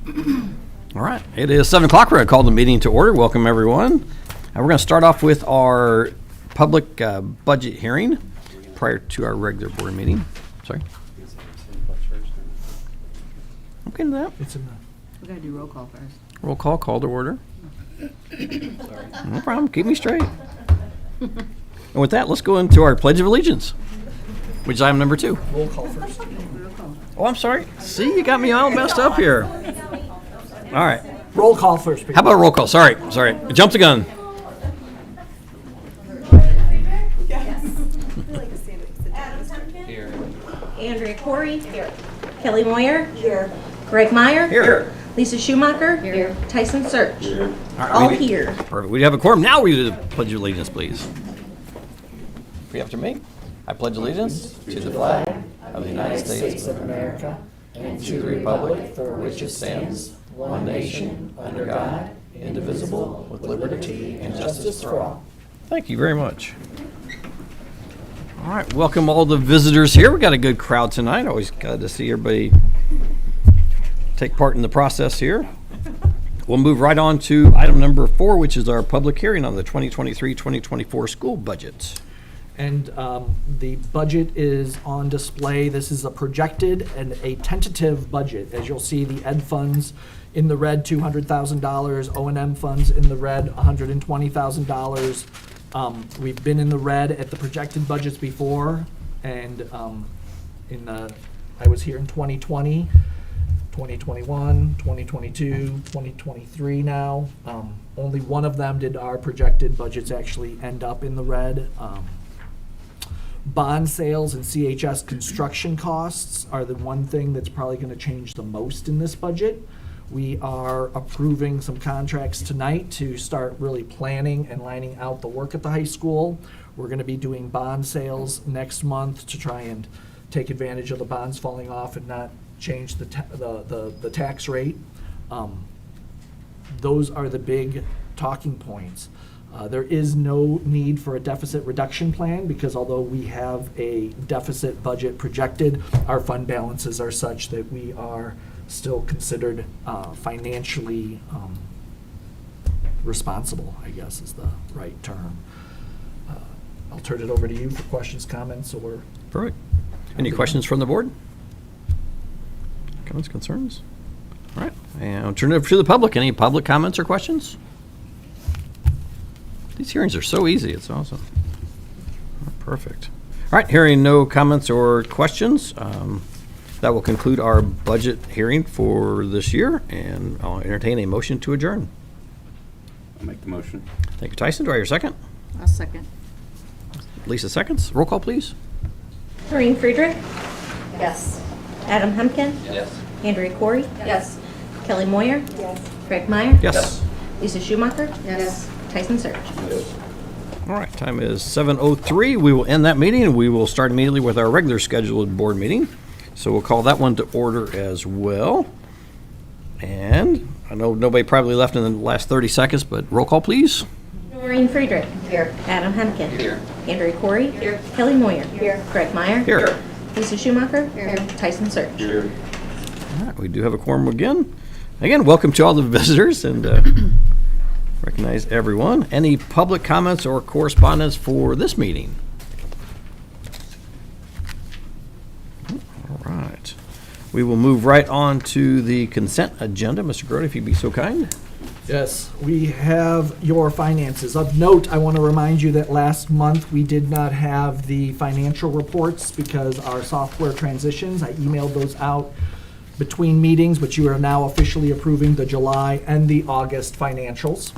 All right, it is 7 o'clock. We're going to call the meeting to order. Welcome, everyone. And we're going to start off with our public budget hearing prior to our regular board meeting. Sorry. Okay, to that. We got to do roll call first. Roll call to order. No problem. Keep me straight. And with that, let's go into our Pledge of Allegiance, which is item number 2. Roll call first. Oh, I'm sorry. See, you got me all messed up here. All right. Roll call first. How about a roll call? Sorry. I jumped the gun. Here. Andrea Corey. Here. Kelly Moyer. Here. Greg Meyer. Here. Lisa Schumacher. Here. Tyson Search. Here. All here. Perfect. We have a quorum. Now we do the Pledge of Allegiance, please. Repeat after me. I pledge allegiance to the flag of the United States of America and to the republic for which it stands, one nation, under God, indivisible, with liberty and justice for all. Thank you very much. All right, welcome all the visitors here. We got a good crowd tonight. Always glad to see everybody take part in the process here. We'll move right on to item number 4, which is our public hearing on the 2023-2024 school budget. And the budget is on display. This is a projected and a tentative budget. As you'll see, the ed funds in the red, $200,000. O&M funds in the red, $120,000. We've been in the red at the projected budgets before, and I was here in 2020, 2021, 2022, 2023 now. Only one of them did our projected budgets actually end up in the red. Bond sales and CHS construction costs are the one thing that's probably going to change the most in this budget. We are approving some contracts tonight to start really planning and lining out the work at the high school. We're going to be doing bond sales next month to try and take advantage of the bonds falling off and not change the tax rate. Those are the big talking points. There is no need for a deficit reduction plan because although we have a deficit budget projected, our fund balances are such that we are still considered financially responsible, I guess is the right term. I'll turn it over to you for questions, comments, or... Perfect. Any questions from the board? Comments, concerns? All right, and I'll turn it over to the public. Any public comments or questions? These hearings are so easy, it's awesome. Perfect. All right, hearing no comments or questions, that will conclude our budget hearing for this year, and I'll entertain a motion to adjourn. I'll make the motion. Thank you, Tyson. Do I hear a second? I'll second. Lisa seconds. Roll call, please. Noreen Friedrich. Yes. Adam Hemken. Yes. Andrea Corey. Yes. Kelly Moyer. Yes. Greg Meyer. Yes. Lisa Schumacher. Yes. Tyson Search. All right, time is 7:03. We will end that meeting, and we will start immediately with our regular scheduled board meeting. So we'll call that one to order as well. And I know nobody probably left in the last 30 seconds, but roll call, please. Noreen Friedrich. Here. Adam Hemken. Here. Andrea Corey. Here. Kelly Moyer. Here. Greg Meyer. Here. Lisa Schumacher. Here. Tyson Search. Here. All right, we do have a quorum again. Again, welcome to all the visitors, and recognize everyone. Any public comments or correspondence for this meeting? All right. We will move right on to the consent agenda. Mr. Grody, if you'd be so kind. Yes, we have your finances. Of note, I want to remind you that last month we did not have the financial reports because our software transitions. I emailed those out between meetings, but you are now officially approving the July and the August financials.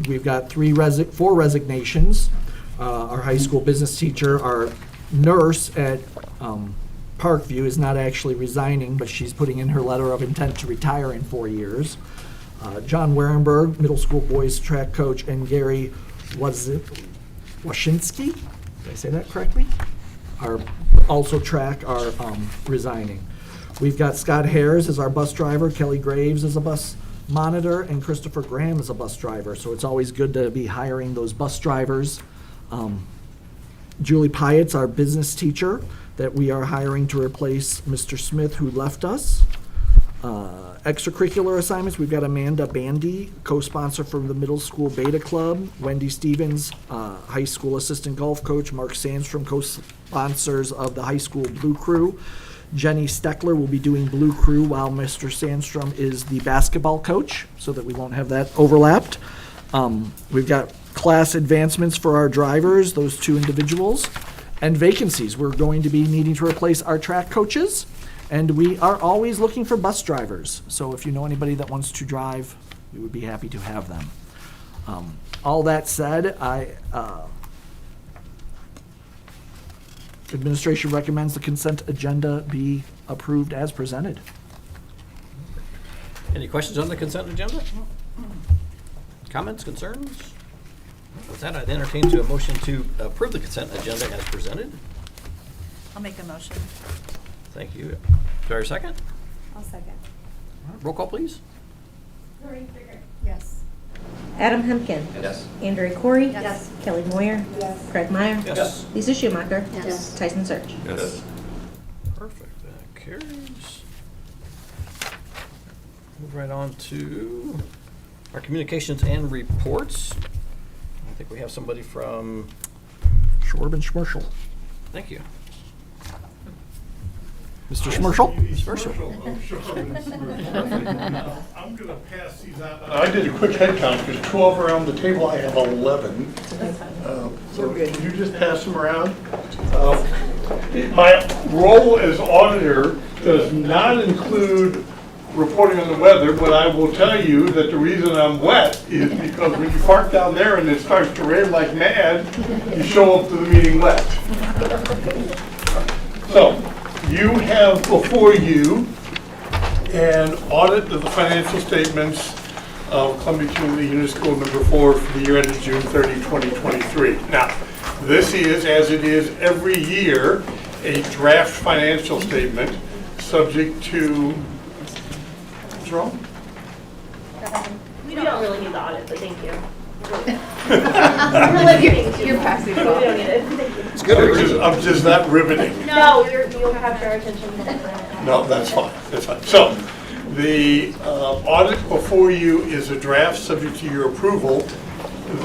We've got 4 resignations. Our high school business teacher, our nurse at Parkview is not actually resigning, but she's putting in her letter of intent to retire in 4 years. John Warenberg, middle school boys track coach, and Gary Washinsky, did I say that correctly? Are also track are resigning. We've got Scott Hares as our bus driver, Kelly Graves as a bus monitor, and Christopher Graham as a bus driver. So it's always good to be hiring those bus drivers. Julie Pyatt's our business teacher. that we are hiring to replace Mr. Smith, who left us. Extracurricular assignments, we've got Amanda Bandy, co-sponsor from the middle school beta club, Wendy Stevens, high school assistant golf coach, Mark Sandstrom, co-sponsors of the high school Blue Crew. Jenny Steckler will be doing Blue Crew while Mr. Sandstrom is the basketball coach, so that we won't have that overlapped. We've got class advancements for our drivers, those two individuals, and vacancies. We're going to be needing to replace our track coaches. And we are always looking for bus drivers. So if you know anybody that wants to drive, we would be happy to have them. All that said, administration recommends the consent agenda be approved as presented. Any questions on the consent agenda? Comments, concerns? With that, I'd entertain to a motion to approve the consent agenda as presented. I'll make a motion. Thank you. Do I hear a second? I'll second. Roll call, please. Yes. Adam Hemken. Yes. Andrea Corey. Yes. Kelly Moyer. Yes. Greg Meyer. Yes. Lisa Schumacher. Yes. Tyson Search. Yes. Perfect, that carries. Move right on to our communications and reports. I think we have somebody from, Schwarb and Schmerschel. thank you. Mr. Schmerschel? I'm going to pass these out. I did a quick head count. There's 12 around the table. I have 11. So can you just pass them around? My role as auditor does not include reporting on the weather, but I will tell you that the reason I'm wet is because when you park down there and it starts to rain like mad, you show up to the meeting wet. So, you have before you an audit of the financial statements of Columbia Community Unit School number 4 for the year ended June 30, 2023. Now, this is, as it is every year, a draft financial statement subject to, what's wrong? We don't really need the audit, but thank you. You're passing We don't need it. Thank you. It's good. I'm just not riveting. No, you'll have our attention. No, that's fine, that's fine. So, the audit before you is a draft subject to your approval.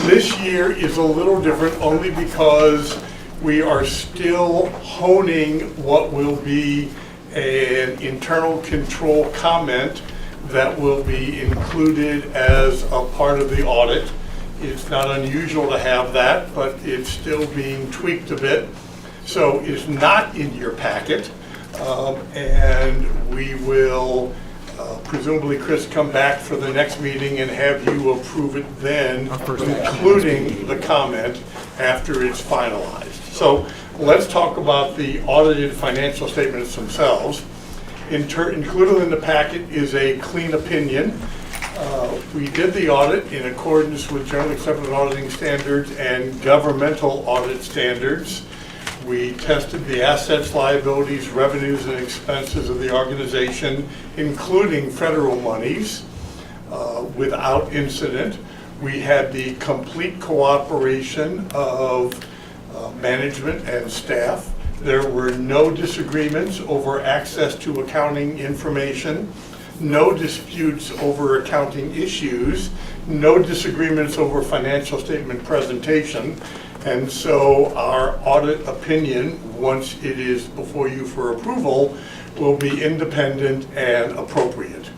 This year is a little different only because we are still honing what will be an internal control comment that will be included as a part of the audit. It's not unusual to have that, but it's still being tweaked a bit. So it's not in your packet, and we will presumably, Chris, come back for the next meeting and have you approve it then, including the comment after it's finalized. So let's talk about the audited financial statements themselves. Included in the packet is a clean opinion. We did the audit in accordance with generally accepted auditing standards and governmental audit standards. We tested the assets, liabilities, revenues, and expenses of the organization, including federal monies, without incident. We had the complete cooperation of management and staff. There were no disagreements over access to accounting information, no disputes over accounting issues, no disagreements over financial statement presentation. And so our audit opinion, once it is before you for approval, will be independent and appropriate.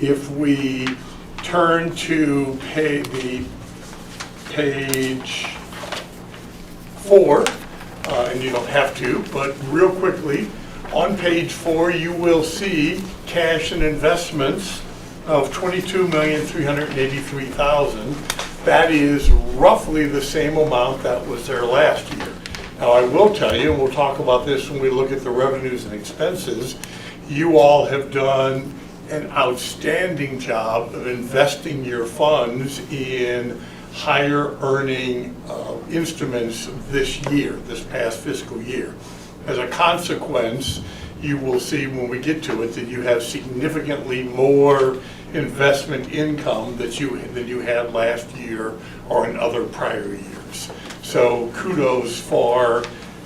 If we turn to page 4, and you don't have to, but real quickly, on page 4 you will see cash and investments of $22,383,000. That is roughly the same amount that was there last year. Now I will tell you, and we'll talk about this when we look at the revenues and expenses, you all have done an outstanding job of investing your funds in higher earning instruments this year, this past fiscal year. As a consequence, you will see when we get to it that you have significantly more investment income than you had last year or in other prior years. So kudos for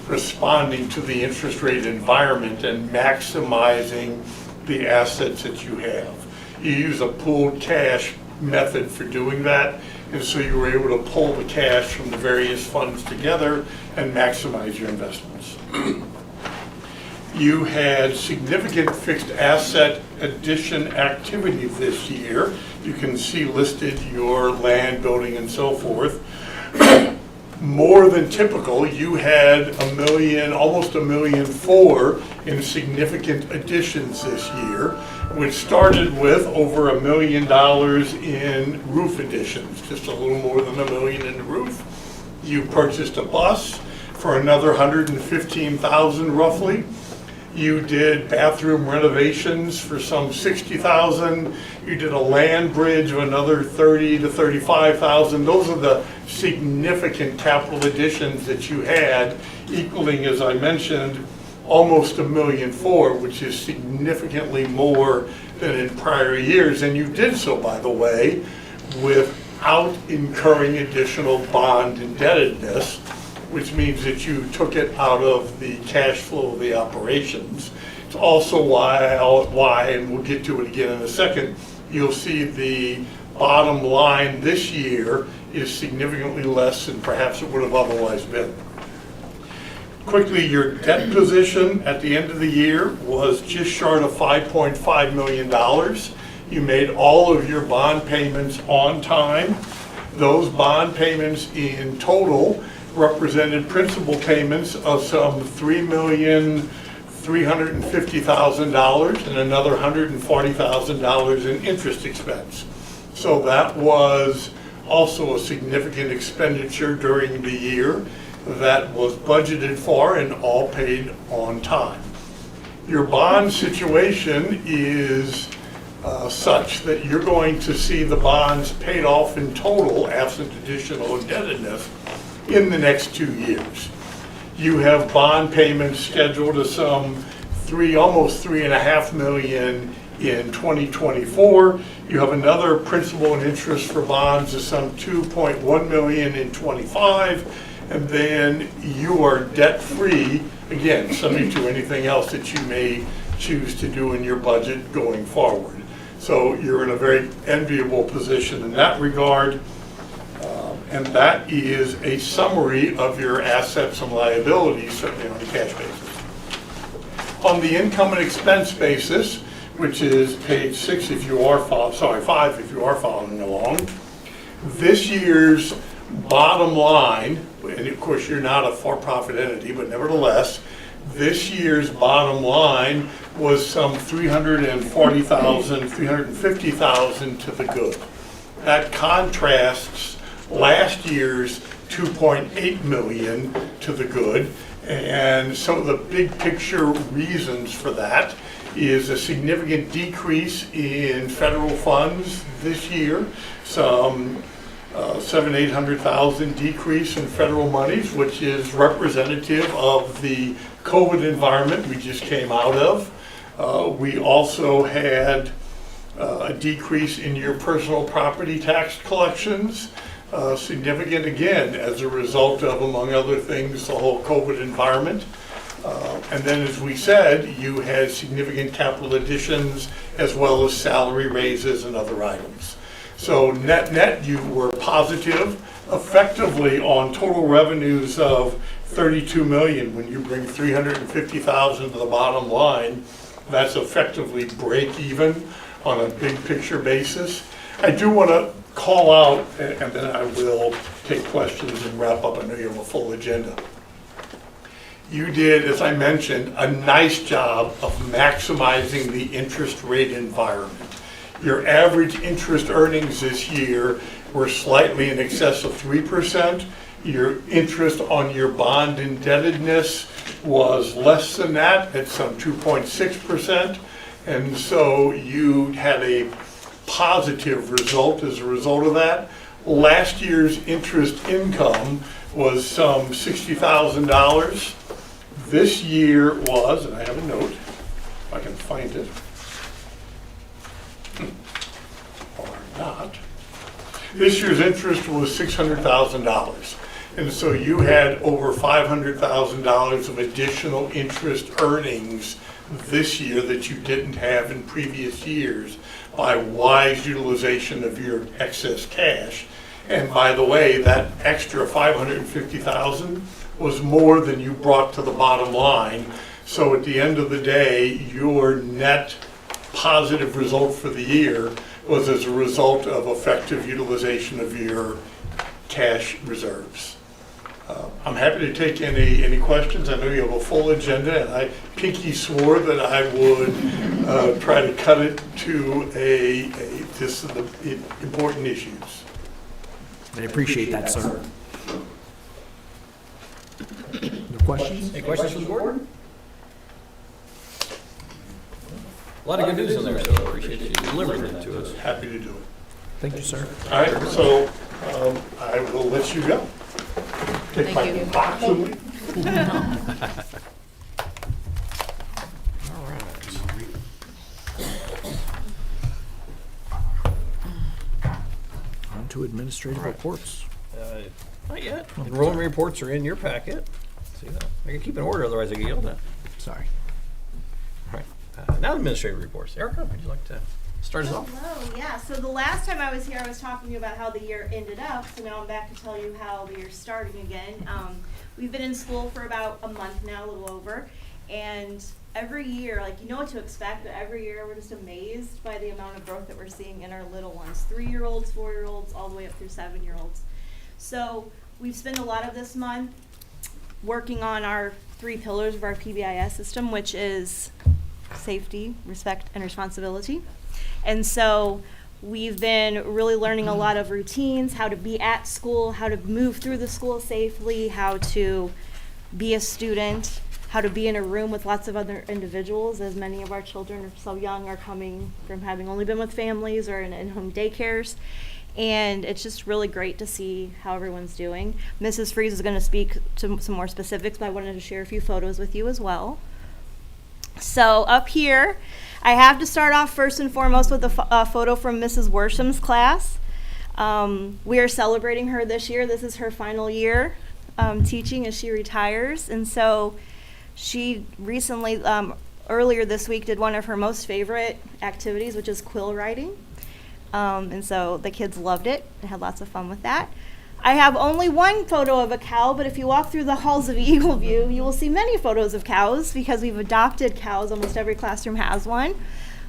responding to the interest rate environment and maximizing the assets that you have. You use a pooled cash method for doing that, and so you were able to pull the cash from the various funds together and maximize your investments. You had significant fixed asset addition activity this year. You can see listed your land, building, and so forth. More than typical, you had almost $1.4 million in significant additions this year, which started with over $1 million in roof additions, just a little more than $1 million in the roof. You purchased a bus for another $115,000 roughly. You did bathroom renovations for some $60,000. You did a land bridge of another $30,000 to $35,000. Those are the significant capital additions that you had, equaling, as I mentioned, almost $1.4 million, which is significantly more than in prior years. And you did so, by the way, without incurring additional bond indebtedness, which means that you took it out of the cash flow of the operations. It's also why, and we'll get to it again in a second, you'll see the bottom line this year is significantly less than perhaps it would have otherwise been. Quickly, your debt position at the end of the year was just short of $5.5 million. You made all of your bond payments on time. Those bond payments in total represented principal payments of some $3,350,000 and another $140,000 in interest expense. So that was also a significant expenditure during the year that was budgeted for and all paid on time. Your bond situation is such that you're going to see the bonds paid off in total, absent additional indebtedness, in the next 2 years. You have bond payments scheduled to some almost $3.5 million in 2024. You have another principal and interest for bonds of some $2.1 million in 25, and then you are debt-free, again, subject to anything else that you may choose to do in your budget going forward. So you're in a very enviable position in that regard. And that is a summary of your assets and liabilities, certainly on a cash basis. On the income and expense basis, which is page 6 if you are 5 if you are following along, this year's bottom line, and of course you're not a for-profit entity, but nevertheless, this year's bottom line was some $340,000, $350,000 to the good. That contrasts last year's $2.8 million to the good, and some of the big picture reasons for that is a significant decrease in federal funds this year, some $700,000-800,000 decrease in federal monies, which is representative of the COVID environment we just came out of. We also had a decrease in your personal property tax collections, significant again as a result of, among other things, the whole COVID environment. And then, as we said, you had significant capital additions as well as salary raises and other items. So net, you were positive effectively on total revenues of $32 million. When you bring $350,000 to the bottom line, that's effectively break even on a big picture basis. I do want to call out, and then I will take questions and wrap up. I know you have a full agenda. You did, as I mentioned, a nice job of maximizing the interest rate environment. Your average interest earnings this year were slightly in excess of 3%. Your interest on your bond indebtedness was less than that, at some 2.6%. And so you had a positive result as a result of that. Last year's interest income was some $60,000. This year was, and I have a note, if I can find it, or not. This year's interest was $600,000. And so you had over $500,000 of additional interest earnings this year that you didn't have in previous years by wise utilization of your excess cash. And by the way, that extra $550,000 was more than you brought to the bottom line. So at the end of the day, your net positive result for the year was as a result of effective utilization of your cash reserves. I'm happy to take any questions. I know you have a full agenda, and I pinky swore that I would try to cut it to just the important issues. I appreciate that, sir. No questions? Any questions from the board? A lot of good news in there, so I appreciate you delivering it to us. Happy to do it. Thank you, sir. All right, so I will let you go. Take my Thank you. box and leave. On to administrative reports. Not yet. Enrollment reports are in your packet. See that? I can keep in order, otherwise I get yelled at. Sorry. All right. Now administrative reports. Erica, would you like to start us off? Hello, yeah, so the last time I was here, I was talking to you about how the year ended up, so now I'm back to tell you how the year's starting again. We've been in school for about a month now, a little over, and every year, like, you know what to expect, but every year we're just amazed by the amount of growth that we're seeing in our little ones, 3-year-olds, 4-year-olds, all the way up through 7-year-olds. So we've spent a lot of this month working on our 3 pillars of our PBIS system, which is safety, respect, and responsibility. And so we've been really learning a lot of routines, how to be at school, how to move through the school safely, how to be a student, how to be in a room with lots of other individuals, as many of our children are so young, are coming from having only been with families or in in-home daycares. And it's just really great to see how everyone's doing. Mrs. Freeze is going to speak to some more specifics, but I wanted to share a few photos with you as well. So up here, I have to start off first and foremost with a photo from Mrs. Worsham's class. We are celebrating her this year. This is her final year teaching as she retires. And so she recently, earlier this week, did one of her most favorite activities, which is quill writing. And so the kids loved it. They had lots of fun with that. I have only one photo of a cow, but if you walk through the halls of Eagle View, you will see many photos of cows because we've adopted cows. Almost every classroom has one.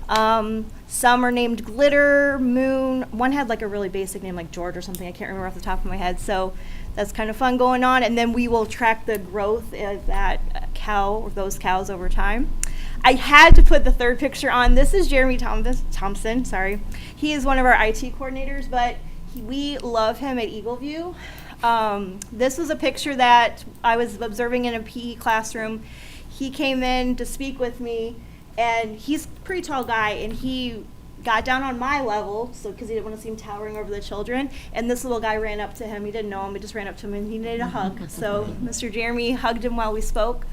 Some are named Glitter, Moon. One had like a really basic name like George or something. I can't remember off the top of my head. So that's kind of fun going on. And then we will track the growth of that cow or those cows over time. I had to put the third picture on. This is Jeremy Thompson. Sorry. He is one of our IT coordinators, but we love him at Eagle View. This was a picture that I was observing in a PE classroom. He came in to speak with me, and he's a pretty tall guy, and he got down on my level, so because he didn't want to seem towering over the children, and this little guy ran up to him. He didn't know him, he just ran up to him, and he needed a hug. So Mr. Jeremy hugged him while we spoke.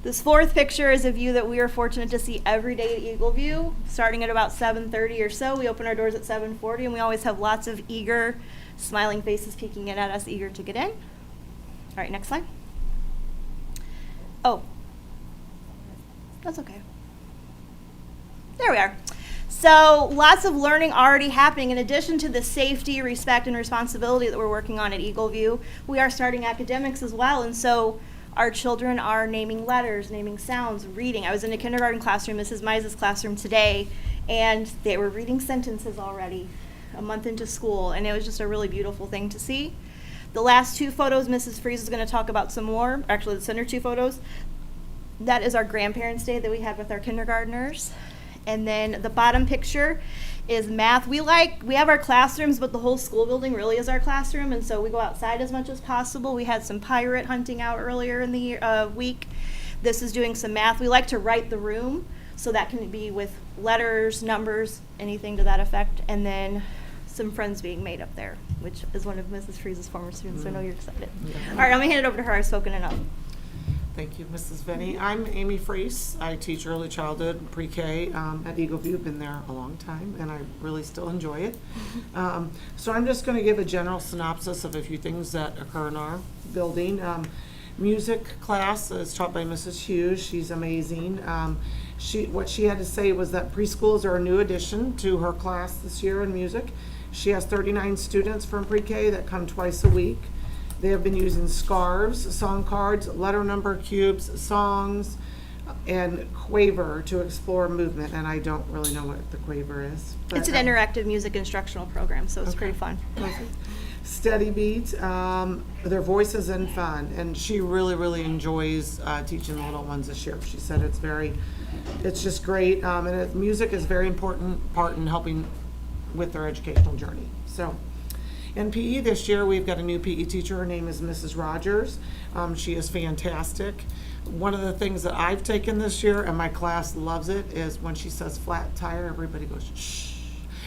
This fourth picture is a view that we are fortunate to see every day at Eagle View, starting at about 7:30 or so. We open our doors at 7:40, and we always have lots of eager, smiling faces peeking in at us, eager to get in. All right, next slide. Oh, that's okay. There we are. So lots of learning already happening. In addition to the safety, respect, and responsibility that we're working on at Eagle View, we are starting academics as well, and so our children are naming letters, naming sounds, reading. I was in a kindergarten classroom, Mrs. Mize's classroom today, and they were reading sentences already a month into school, and it was just a really beautiful thing to see. The last 2 photos, Mrs. Freeze is going to talk about some more. Actually, the center 2 photos. That is our Grandparents' Day that we had with our kindergartners. And then the bottom picture is math. We have our classrooms, but the whole school building really is our classroom, and so we go outside as much as possible. We had some pirate hunting out earlier in the week. This is doing some math. We like to write the room, so that can be with letters, numbers, anything to that effect, and then some friends being made up there, which is one of Mrs. Freeze's former students, so I know you're excited. Yeah. All right, I'm going to hand it over to her. I've spoken enough. Thank you, Mrs. Venny. I'm Amy Freese. I teach early childhood, pre-K at Eagle View. Been there a long time, and I really still enjoy it. So I'm just going to give a general synopsis of a few things that occur in our building. Music class is taught by Mrs. Hughes. She's amazing. What she had to say was that preschools are a new addition to her class this year in music. She has 39 students from pre-K that come twice a week. They have been using scarves, song cards, letter number cubes, songs, and quaver to explore movement. And I don't really know what the quaver is. But, It's an interactive music instructional program, so it's pretty fun. Steady beat, their voices and fun, and she really enjoys teaching the little ones this year. She said it's just great, and music is a very important part in helping with their educational journey. So, in PE this year, we've got a new PE teacher. Her name is Mrs. Rogers. She is fantastic. One of the things that I've taken this year, and my class loves it, is when she says flat tire, everybody goes shh.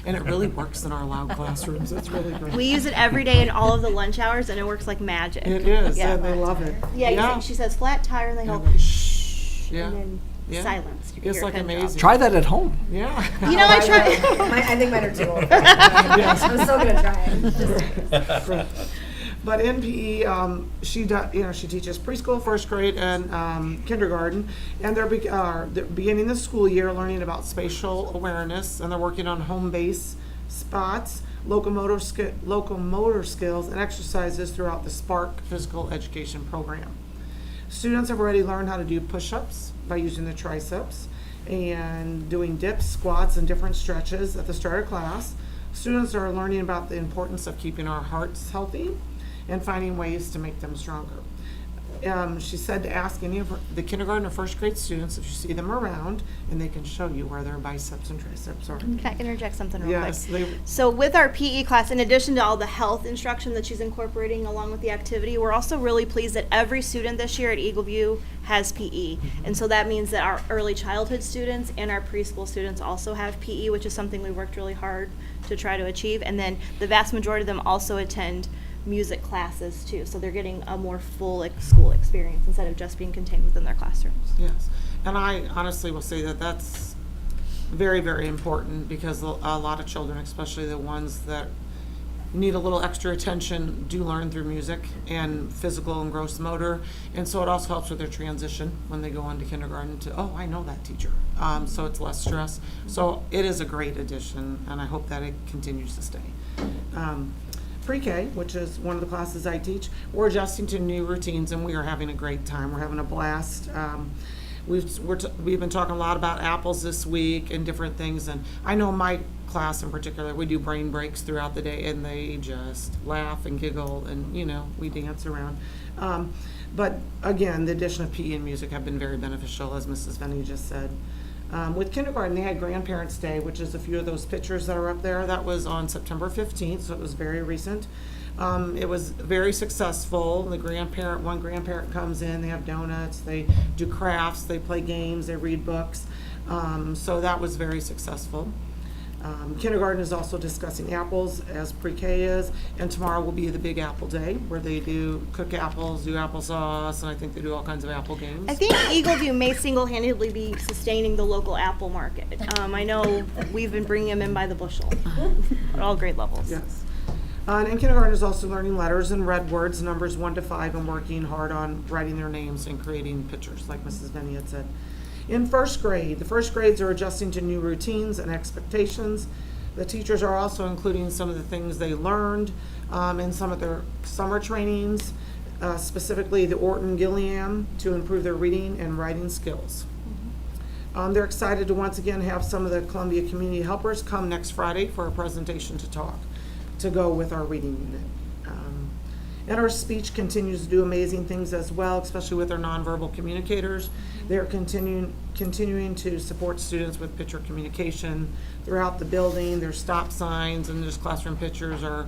And it really works in our loud classrooms. It's really great. We use it every day in all of the lunch hours, and it works like magic. It is, Yeah. and they love it. Yeah, she says flat tire, and they go, Shh. Yeah. and then Yeah. silence. You can It's hear a like pin drop. amazing. Try that at home. Yeah. You know, I tried. I think mine are too old. I'm still gonna try it. But in PE, she teaches preschool, first grade, and kindergarten, and they're beginning the school year learning about spatial awareness, and they're working on home base spots, locomotor skills, and exercises throughout the Spark physical education program. Students have already learned how to do push-ups by using the triceps and doing dips, squats, and different stretches at the start of class. Students are learning about the importance of keeping our hearts healthy and finding ways to make them stronger. She said to ask any of the kindergarten or first grade students if you see them around, and they can show you where their biceps and triceps are. Can I interject something real Yes, quick? So with our PE class, in addition to all the health instruction that she's incorporating along with the activity, we're also really pleased that every student this year at Eagle View has PE. And so that means that our early childhood students and our preschool students also have PE, which is something we worked really hard to try to achieve. And then the vast majority of them also attend music classes too, so they're getting a more full school experience instead of just being contained within their classrooms. Yes, and I honestly will say that that's very important, because a lot of children, especially the ones that need a little extra attention, do learn through music and physical and gross motor, and so it also helps with their transition when they go on to kindergarten to, oh, I know that teacher, so it's less stress. So it is a great addition, and I hope that it continues to stay. Pre-K, which is one of the classes I teach, we're adjusting to new routines, and we are having a great time. We're having a blast. We've been talking a lot about apples this week and different things, and I know my class in particular, we do brain breaks throughout the day, and they just laugh and giggle, and we dance around. But again, the addition of PE and music have been very beneficial, as Mrs. Venny just said. With kindergarten, they had Grandparents' Day, which is a few of those pictures that are up there. That was on September 15th, so it was very recent. It was very successful. One grandparent comes in, they have donuts, they do crafts, they play games, they read books. So that was very successful. Kindergarten is also discussing apples, as pre-K is, and tomorrow will be the Big Apple Day, where they do cook apples, do applesauce, and I think they do all kinds of apple games. I think Eagle View may single-handedly be sustaining the local apple market. I know we've been bringing them in by the bushel at all grade levels. Yes. And kindergarten is also learning letters and red words, numbers 1 to 5, and working hard on writing their names and creating pictures, like Mrs. Venny had said. In first grade, the first grades are adjusting to new routines and expectations. The teachers are also including some of the things they learned in some of their summer trainings, specifically the Orton Gilliam, to improve their reading and writing skills. They're excited to once again have some of the Columbia Community Helpers come next Friday for a presentation to go with our reading unit. And our speech continues to do amazing things as well, especially with our nonverbal communicators. They're continuing to support students with picture communication throughout the building. There's stop signs and there's classroom pictures, or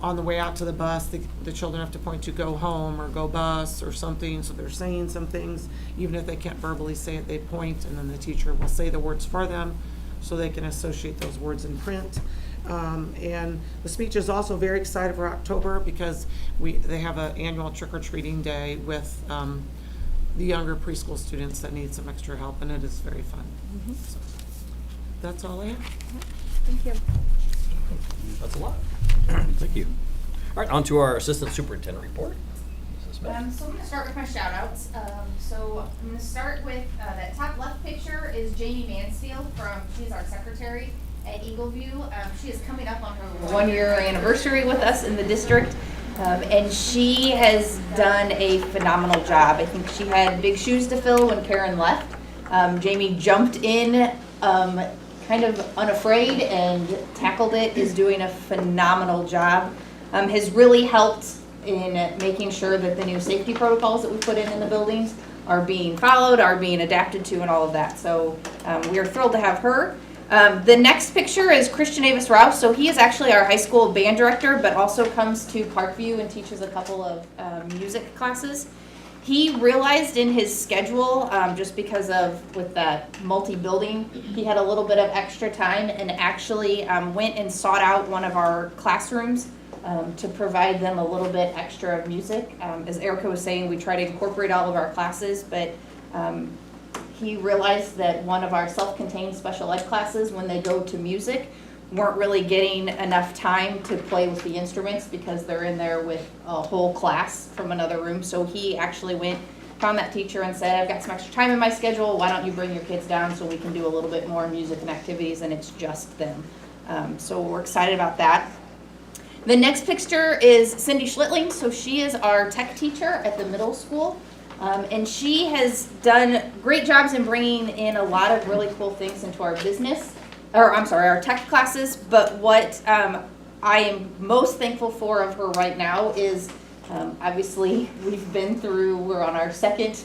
on the way out to the bus, the children have to point to go home or go bus or something, so they're saying some things. Even if they can't verbally say it, they point, and then the teacher will say the words for them so they can associate those words in print. And the speech is also very excited for October, because they have an annual trick-or-treating day with the younger preschool students that need some extra help, and it is very fun. So, that's all I have. Thank you. That's a lot. Thank you. All right, on to our Assistant Superintendent report. Mrs. Smith. So I'm going to start with my shout outs. So I'm going to start with that top left picture is Jamie Mansfield she's our secretary at Eagleview. She is coming up on her 1 year anniversary with us in the district. And she has done a phenomenal job. I think she had big shoes to fill when Karen left. Jamie jumped in kind of unafraid and tackled it, is doing a phenomenal job. Has really helped in making sure that the new safety protocols that we put in the buildings are being followed, are being adapted to, and all of that. So we are thrilled to have her. The next picture is Christian Avis Rouse. So he is actually our high school band director, but also comes to Parkview and teaches a couple of music classes. He realized in his schedule, just because of with that multi-building, he had a little bit of extra time and actually went and sought out one of our classrooms to provide them a little bit extra of music. As Erica was saying, we try to incorporate all of our classes, but he realized that one of our self-contained special ed classes, when they go to music, weren't really getting enough time to play with the instruments because they're in there with a whole class from another room. So he actually went, found that teacher and said, I've got some extra time in my schedule, why don't you bring your kids down so we can do a little bit more music and activities, and it's just them. So we're excited about that. The next picture is Cindy Schlittling. So she is our tech teacher at the middle school. And she has done great jobs in bringing in a lot of really cool things into our our tech classes. But what I am most thankful for of her right now is obviously we're on our second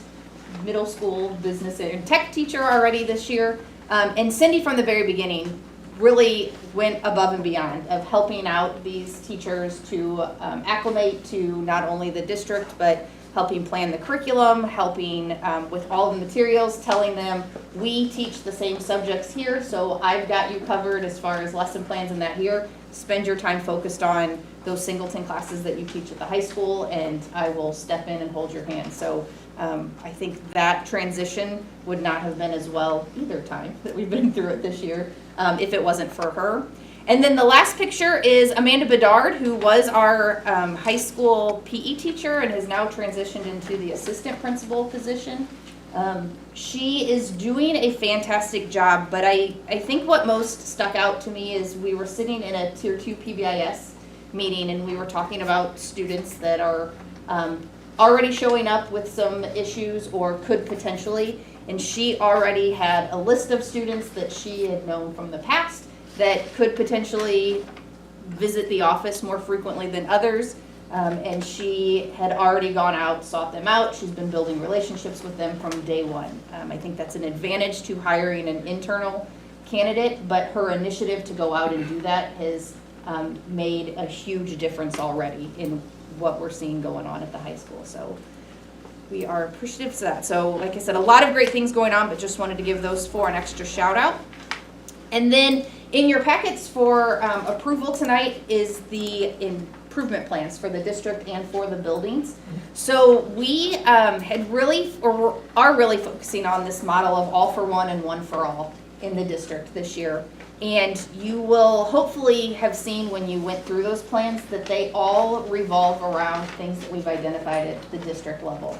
middle school business and tech teacher already this year. And Cindy from the very beginning really went above and beyond of helping out these teachers to acclimate to not only the district, but helping plan the curriculum, helping with all the materials, telling them we teach the same subjects here, so I've got you covered as far as lesson plans and that here. Spend your time focused on those singleton classes that you teach at the high school, and I will step in and hold your hand. So I think that transition would not have been as well either time that we've been through it this year if it wasn't for her. And then the last picture is Amanda Bedard, who was our high school PE teacher and has now transitioned into the assistant principal position. She is doing a fantastic job, but I think what most stuck out to me is we were sitting in a Tier 2 PBIS meeting and we were talking about students that are already showing up with some issues or could potentially, and she already had a list of students that she had known from the past that could potentially visit the office more frequently than others, and she had already gone out, sought them out. She's been building relationships with them from day one. I think that's an advantage to hiring an internal candidate, but her initiative to go out and do that has made a huge difference already in what we're seeing going on at the high school. So we are appreciative to that. So like I said, a lot of great things going on, but just wanted to give those four an extra shout out. And then in your packets for approval tonight is the improvement plans for the district and for the buildings. So we are really focusing on this model of all for one and one for all in the district this year. And you will hopefully have seen when you went through those plans that they all revolve around things that we've identified at the district level.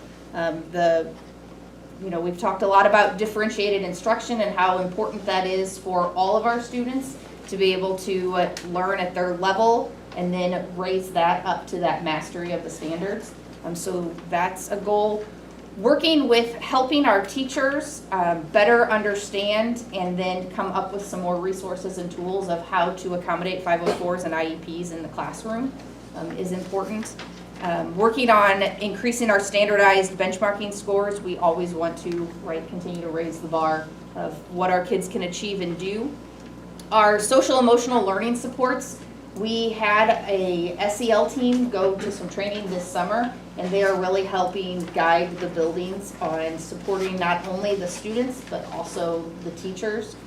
We've talked a lot about differentiated instruction and how important that is for all of our students to be able to learn at their level and then raise that up to that mastery of the standards. So that's a goal. Working with helping our teachers better understand and then come up with some more resources and tools of how to accommodate 504s and IEPs in the classroom is important. Working on increasing our standardized benchmarking scores. We always want to continue to raise the bar of what our kids can achieve and do. Our social emotional learning supports. We had a SEL team go to some training this summer, and they are really helping guide the buildings on supporting not only the students but also the teachers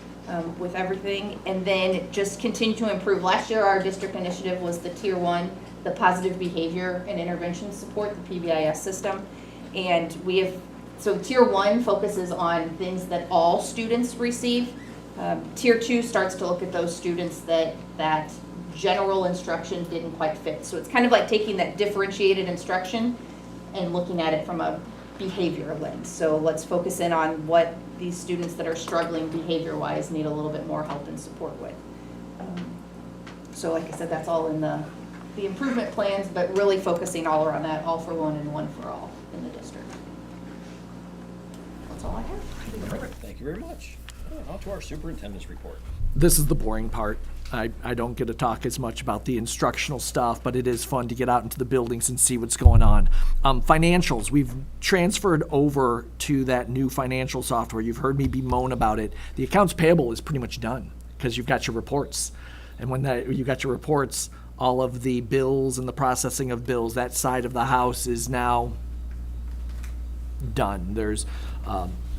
with everything, and then just continue to improve. Last year our district initiative was the Tier 1, the positive behavior and intervention support, the PBIS system, and so Tier 1 focuses on things that all students receive. Tier 2 starts to look at those students that general instruction didn't quite fit. So it's kind of like taking that differentiated instruction and looking at it from a behavior lens. So let's focus in on what these students that are struggling behavior-wise need a little bit more help and support with. So like I said, that's all in the improvement plans, but really focusing all around that all for one and one for all in the district. That's all I have. Perfect. Thank you very much. On to our superintendent's report. This is the boring part. I don't get to talk as much about the instructional stuff, but it is fun to get out into the buildings and see what's going on. Financials, we've transferred over to that new financial software. You've heard me bemoan about it. The accounts payable is pretty much done because you've got your reports. And when you got your reports, all of the bills and the processing of bills, that side of the house is now done. There's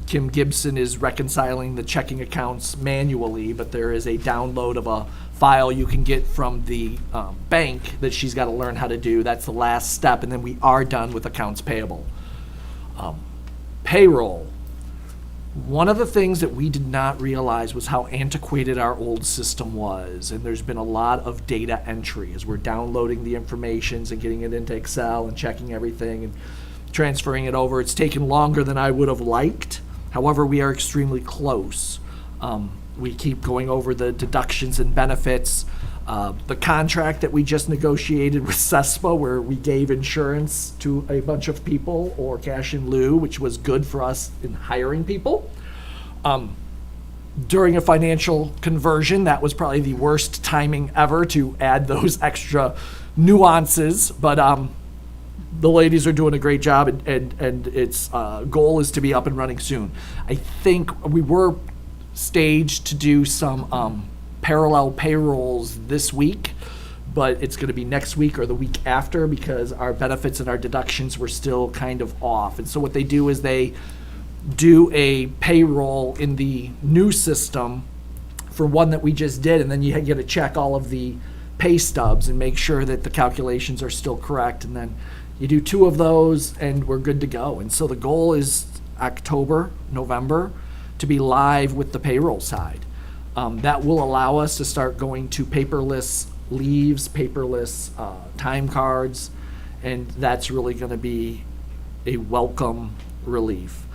Kim Gibson is reconciling the checking accounts manually, but there is a download of a file you can get from the bank that she's got to learn how to do. That's the last step, and then we are done with accounts payable. Payroll. One of the things that we did not realize was how antiquated our old system was, and there's been a lot of data entry as we're downloading the informations and getting it into Excel and checking everything and transferring it over. It's taken longer than I would have liked. However, we are extremely close. We keep going over the deductions and benefits. The contract that we just negotiated with CESPA, where we gave insurance to a bunch of people or cash in lieu, which was good for us in hiring people. During a financial conversion, that was probably the worst timing ever to add those extra nuances, but the ladies are doing a great job, and its goal is to be up and running soon. I think we were staged to do some parallel payrolls this week, but it's going to be next week or the week after because our benefits and our deductions were still kind of off. And so what they do is they do a payroll in the new system for one that we just did, and then you get to check all of the pay stubs and make sure that the calculations are still correct, and then you do 2 of those and we're good to go. And so the goal is October, November to be live with the payroll side. That will allow us to start going to paperless leaves, paperless time cards, and that's really going to be a welcome relief.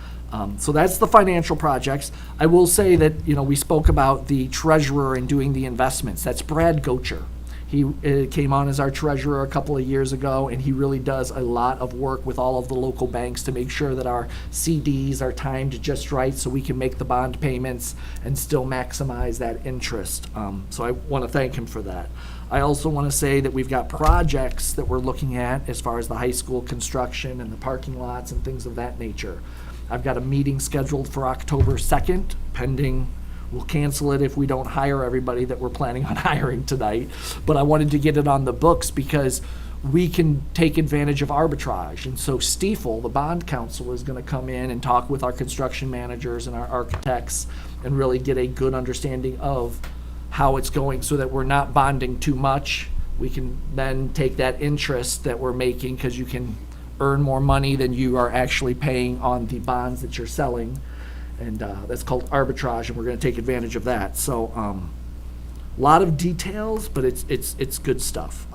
So that's the financial projects. I will say that, we spoke about the treasurer and doing the investments. That's Brad Gocher. He came on as our treasurer a couple of years ago, and he really does a lot of work with all of the local banks to make sure that our CDs are timed just right so we can make the bond payments and still maximize that interest. So I want to thank him for that. I also want to say that we've got projects that we're looking at as far as the high school construction and the parking lots and things of that nature. I've got a meeting scheduled for October 2nd, pending. We'll cancel it if we don't hire everybody that we're planning on hiring tonight. But I wanted to get it on the books because we can take advantage of arbitrage. And so Stiefel, the bond counsel, is going to come in and talk with our construction managers and our architects and really get a good understanding of how it's going so that we're not bonding too much. We can then take that interest that we're making because you can earn more money than you are actually paying on the bonds that you're selling. And that's called arbitrage, and we're going to take advantage of that. So, a lot of details, but it's good stuff.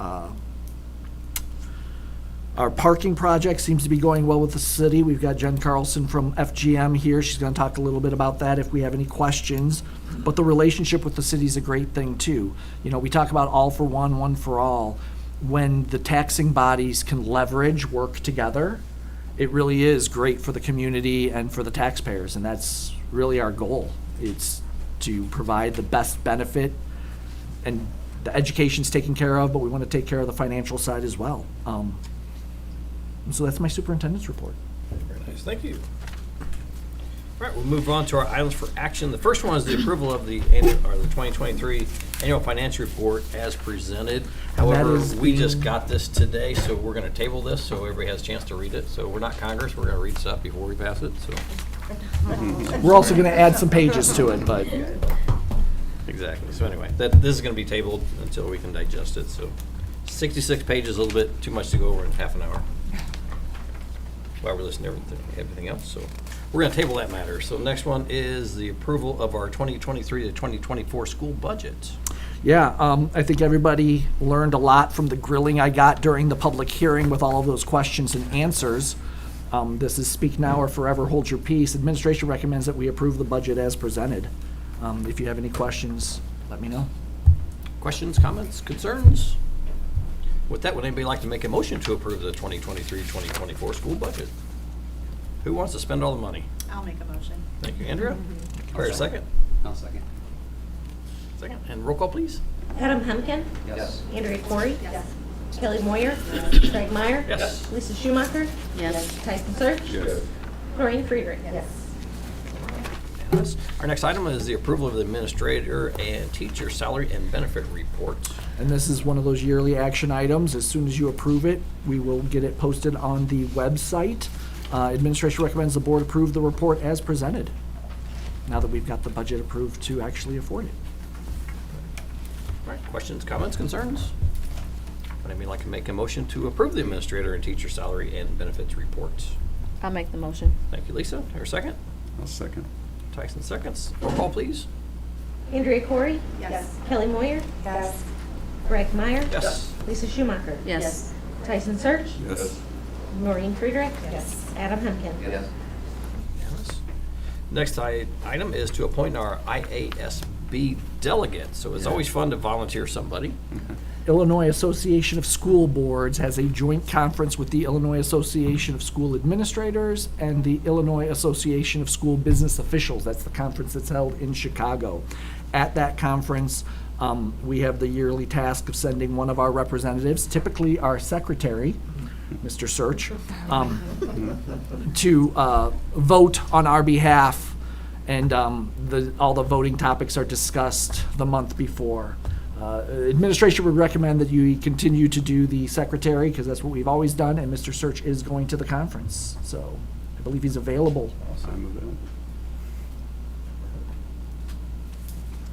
Our parking project seems to be going well with the city. We've got Jen Carlson from FGM here. She's going to talk a little bit about that if we have any questions. But the relationship with the city is a great thing too. We talk about all for one, one for all. When the taxing bodies can work together, it really is great for the community and for the taxpayers, and that's really our goal. It's to provide the best benefit, and the education's taken care of, but we want to take care of the financial side as well. So that's my superintendent's report. Very nice, thank you. All right, we'll move on to our items for action. The first one is the approval of the 2023 annual financial report as presented. However, we just got this today, so we're going to table this so everybody has a chance to read it. So we're not Congress, we're going to read stuff before we pass it. So We're also going to add some pages to it, but exactly. So anyway, this is going to be tabled until we can digest it. So 66 pages, a little bit too much to go over in half an hour while we're listening to everything else. So we're going to table that matter. So next one is the approval of our 2023 to 2024 school budget. Yeah, I think everybody learned a lot from the grilling I got during the public hearing with all of those questions and answers. This is Speak Now or Forever Hold Your Peace. Administration recommends that we approve the budget as presented. If you have any questions, let me know. Questions, comments, concerns? With that, would anybody like to make a motion to approve the 2023-2024 school budget? Who wants to spend all the money? I'll make a motion. Thank you, Andrea. Wait a second. I'll second. Second, and roll call, please. Adam Hemken. Yes. Andrea Corey. Kelly Moyer. Craig Meyer. Yes. Lisa Schumacher. Yes. Tyson Search. Yes. Noreen Friedrich. Unanimous. Our next item is the approval of the administrator and teacher salary and benefit reports. And this is one of those yearly action items. As soon as you approve it, we will get it posted on the website. Administration recommends the board approve the report as presented, now that we've got the budget approved to actually afford it. All right, questions, comments, concerns? Would anybody like to make a motion to approve the administrator and teacher salary and benefits reports? I'll make the motion. Thank you, Lisa. Here, second. I'll second. Tyson seconds. Roll call, please. Andrea Corey. Yes. Kelly Moyer. Craig Meyer. Yes. Lisa Schumacher. Yes. Tyson Search. Yes. Noreen Friedrich. Adam Hemken. Unanimous. Next item is to appoint our IASB delegate. So it's always fun to volunteer somebody. Illinois Association of School Boards has a joint conference with the Illinois Association of School Administrators and the Illinois Association of School Business Officials. That's the conference that's held in Chicago. At that conference, we have the yearly task of sending one of our representatives, typically our secretary, Mr. Search, to vote on our behalf, and all the voting topics are discussed the month before. Administration would recommend that you continue to do the secretary, because that's what we've always done, and Mr. Search is going to the conference, so I believe he's available. I'm available.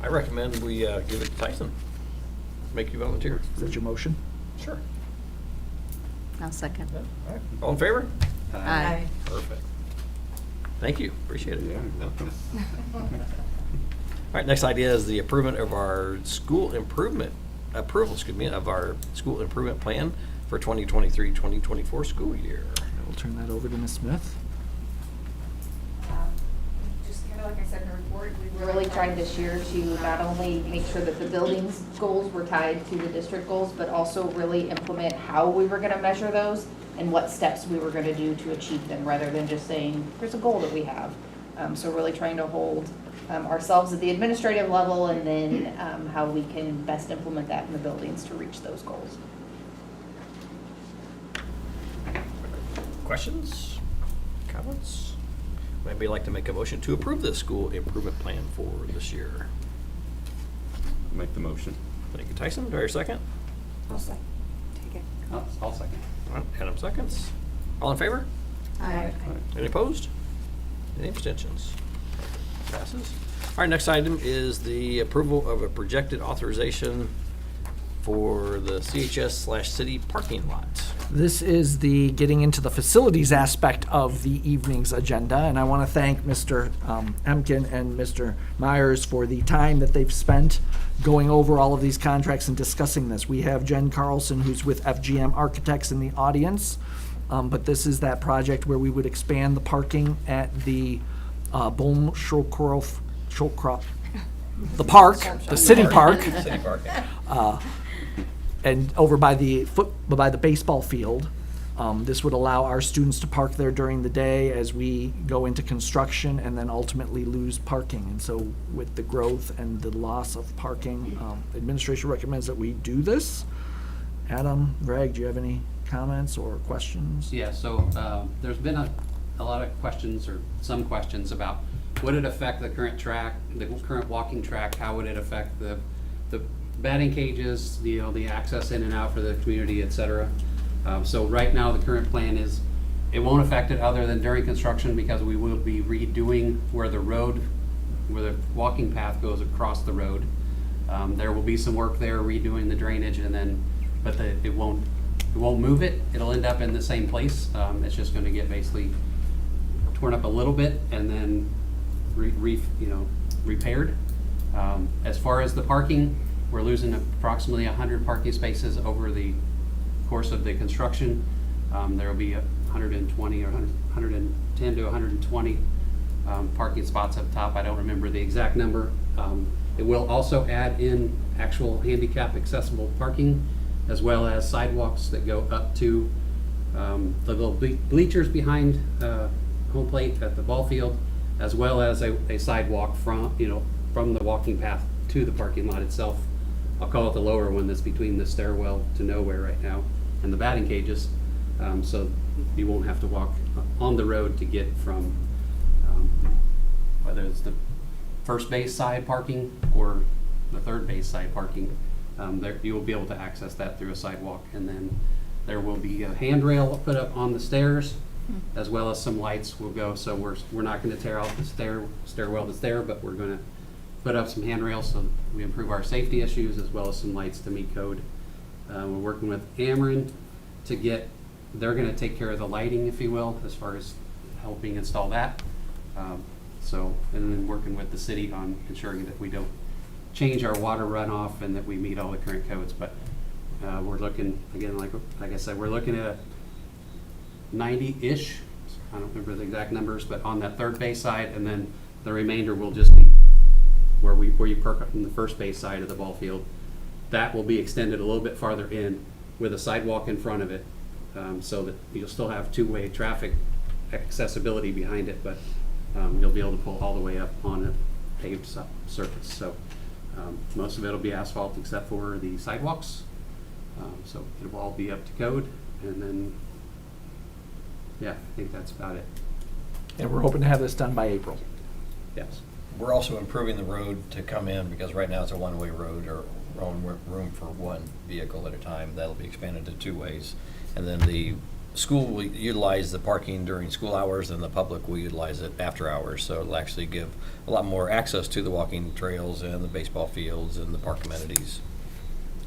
I recommend we give it to Tyson. Make you volunteer. Is that your motion? Sure. I'll second. All right. All in favor? Aye. Perfect. Thank you. Appreciate it. Yeah, you're welcome. All right, next idea is the approval of our school improvement plan for 2023-2024 school year. I will turn that over to Ms. Smith. Just kind of like I said in the report, we really tried this year to not only make sure that the building's goals were tied to the district goals, but also really implement how we were gonna measure those and what steps we were gonna do to achieve them, rather than just saying, here's a goal that we have. So really trying to hold ourselves at the administrative level, and then how we can best implement that in the buildings to reach those goals. Questions? Comments? Would anybody like to make a motion to approve the school improvement plan for this year? Make the motion. Thank you, Tyson. Do I hear a second? I'll second. Take it. I'll second. All right, Adam seconds. All in favor? Aye. Any opposed? Any abstentions? Passes. All right, next item is the approval of a projected authorization for the CHS/city parking lot. This is the getting into the facilities aspect of the evening's agenda, and I want to thank Mr. Emkin and Mr. Myers for the time that they've spent going over all of these contracts and discussing this. We have Jen Carlson, who's with FGM Architects, in the audience, but this is that project where we would expand the parking at the Bohm Schulkrof, the park, the city park. City parking. And over by the baseball field. This would allow our students to park there during the day as we go into construction and then ultimately lose parking. And so with the growth and the loss of parking, administration recommends that we do this. Adam, Greg, do you have any comments or questions? Yeah, so there's been a lot of questions, or some questions, about would it affect the current track, the current walking track? How would it affect the batting cages, the access in and out for the community, et cetera? So right now, the current plan is it won't affect it other than during construction, because we will be redoing where the walking path goes across the road. There will be some work there redoing the drainage, and then, but it won't move it. It'll end up in the same place. It's just going to get basically torn up a little bit and then repaired. As far as the parking, we're losing approximately 100 parking spaces over the course of the construction. There will be 120 or 110 to 120 parking spots up top. I don't remember the exact number. It will also add in actual handicap accessible parking, as well as sidewalks that go up to the little bleachers behind home plate at the ball field, as well as a sidewalk from the walking path to the parking lot itself. I'll call it the lower one that's between the stairwell to nowhere right now and the batting cages, so you won't have to walk on the road to get from whether it's the first base side parking or the third base side parking. There you will be able to access that through a sidewalk, and then there will be a handrail put up on the stairs, as well as some lights will go. So we're not going to tear out the stairwell that's there, but we're going to put up some handrails so we improve our safety issues, as well as some lights to meet code. We're working with Ameren to get, they're going to take care of the lighting, if you will, as far as helping install that. And then working with the city on ensuring that we don't change our water runoff and that we meet all the current codes. But we're looking, again, like I said, we're looking at 90-ish, I don't remember the exact numbers, but on that third base side, and then the remainder will just be where you park up in the first base side of the ball field. That will be extended a little bit farther in with a sidewalk in front of it, so that you'll still have two-way traffic accessibility behind it, but you'll be able to pull all the way up on a paved surface. So most of it will be asphalt except for the sidewalks. So it will all be up to code, and then, yeah, I think that's about it. And we're hoping to have this done by April. Yes. We're also improving the road to come in, because right now it's a one-way road, or room for one vehicle at a time. That'll be expanded to 2 ways. And then the school will utilize the parking during school hours, and the public will utilize it after hours. So it'll actually give a lot more access to the walking trails and the baseball fields and the park amenities.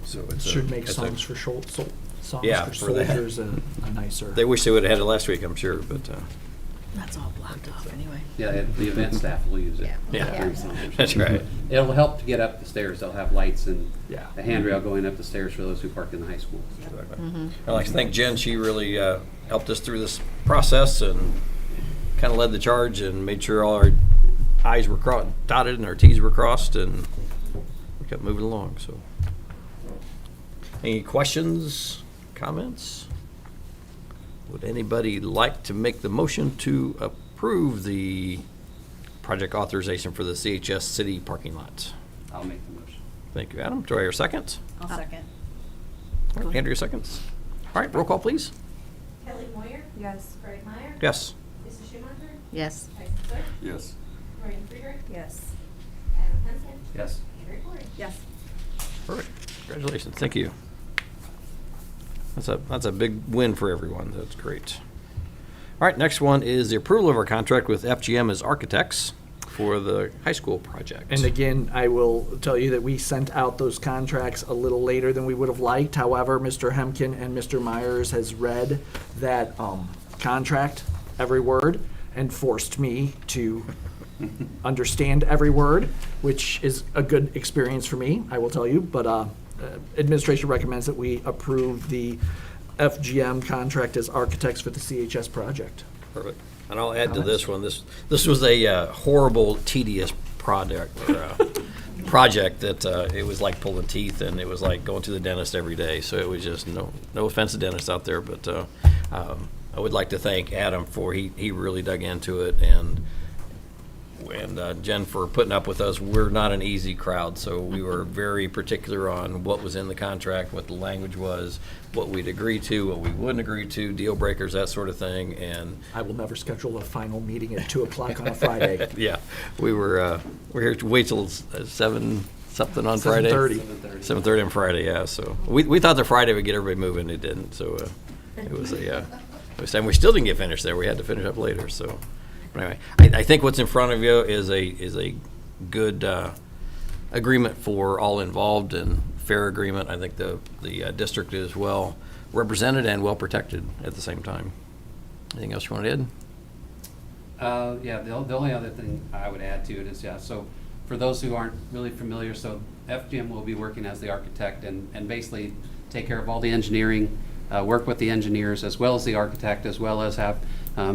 So it Should make songs for Yeah, for that. soldiers a nicer. They wish they would have had it last week, I'm sure, but That's all blocked off anyway. Yeah, the event staff will use it. Yeah. during summers. that's right. It'll help to get up the stairs. They'll have lights and Yeah. a handrail going up the stairs for those who park in the high school. I'd like to thank Jen. She really helped us through this process and kind of led the charge and made sure all our I's were dotted and our T's were crossed, and we kept moving along. So, any questions, comments? Would anybody like to make the motion to approve the project authorization for the CHS City parking lot? I'll make the motion. Thank you, Adam. Do I hear a second? I'll second. Go ahead. Andrea seconds. All right, roll call, please. Kelly Moyer. Yes. Craig Meyer. Yes. Lisa Schumacher. Yes. Tyson Sir. Yes. Maureen Friedrich. Yes. Adam Henson. Yes. Andrea Corey. Yes. Perfect. Congratulations. Thank you. That's a big win for everyone. That's great. All right, next one is the approval of our contract with FGM as architects for the high school project. And again, I will tell you that we sent out those contracts a little later than we would have liked. However, Mr. Hemken and Mr. Myers has read that contract, every word, and forced me to understand every word, which is a good experience for me, I will tell you. But administration recommends that we approve the FGM contract as architects for the CHS project. Perfect. And I'll add to this one, this was a horrible, tedious project that it was like pulling teeth, and it was like going to the dentist every day. So it was just, no offense to dentists out there, but I would like to thank Adam for, he really dug into it, and Jen for putting up with us. We're not an easy crowd, so we were very particular on what was in the contract, what the language was, what we'd agree to, what we wouldn't agree to, deal breakers, that sort of thing. And I will never schedule a final meeting at 2:00 on a Friday. yeah, we're here to wait till 7 something on Friday. 7:30. 7:30 on Friday. Yeah. So we thought the Friday would get everybody moving. It didn't. So it was and we still didn't get finished there. We had to finish up later. So. Anyway, I think what's in front of you is a good agreement for all involved, and fair agreement. I think the district is well represented and well protected at the same time. Anything else you want to add? Yeah, the only other thing I would add to it is, so for those who aren't really familiar, so FGM will be working as the architect and basically take care of all the engineering, work with the engineers as well as the architect, as well as have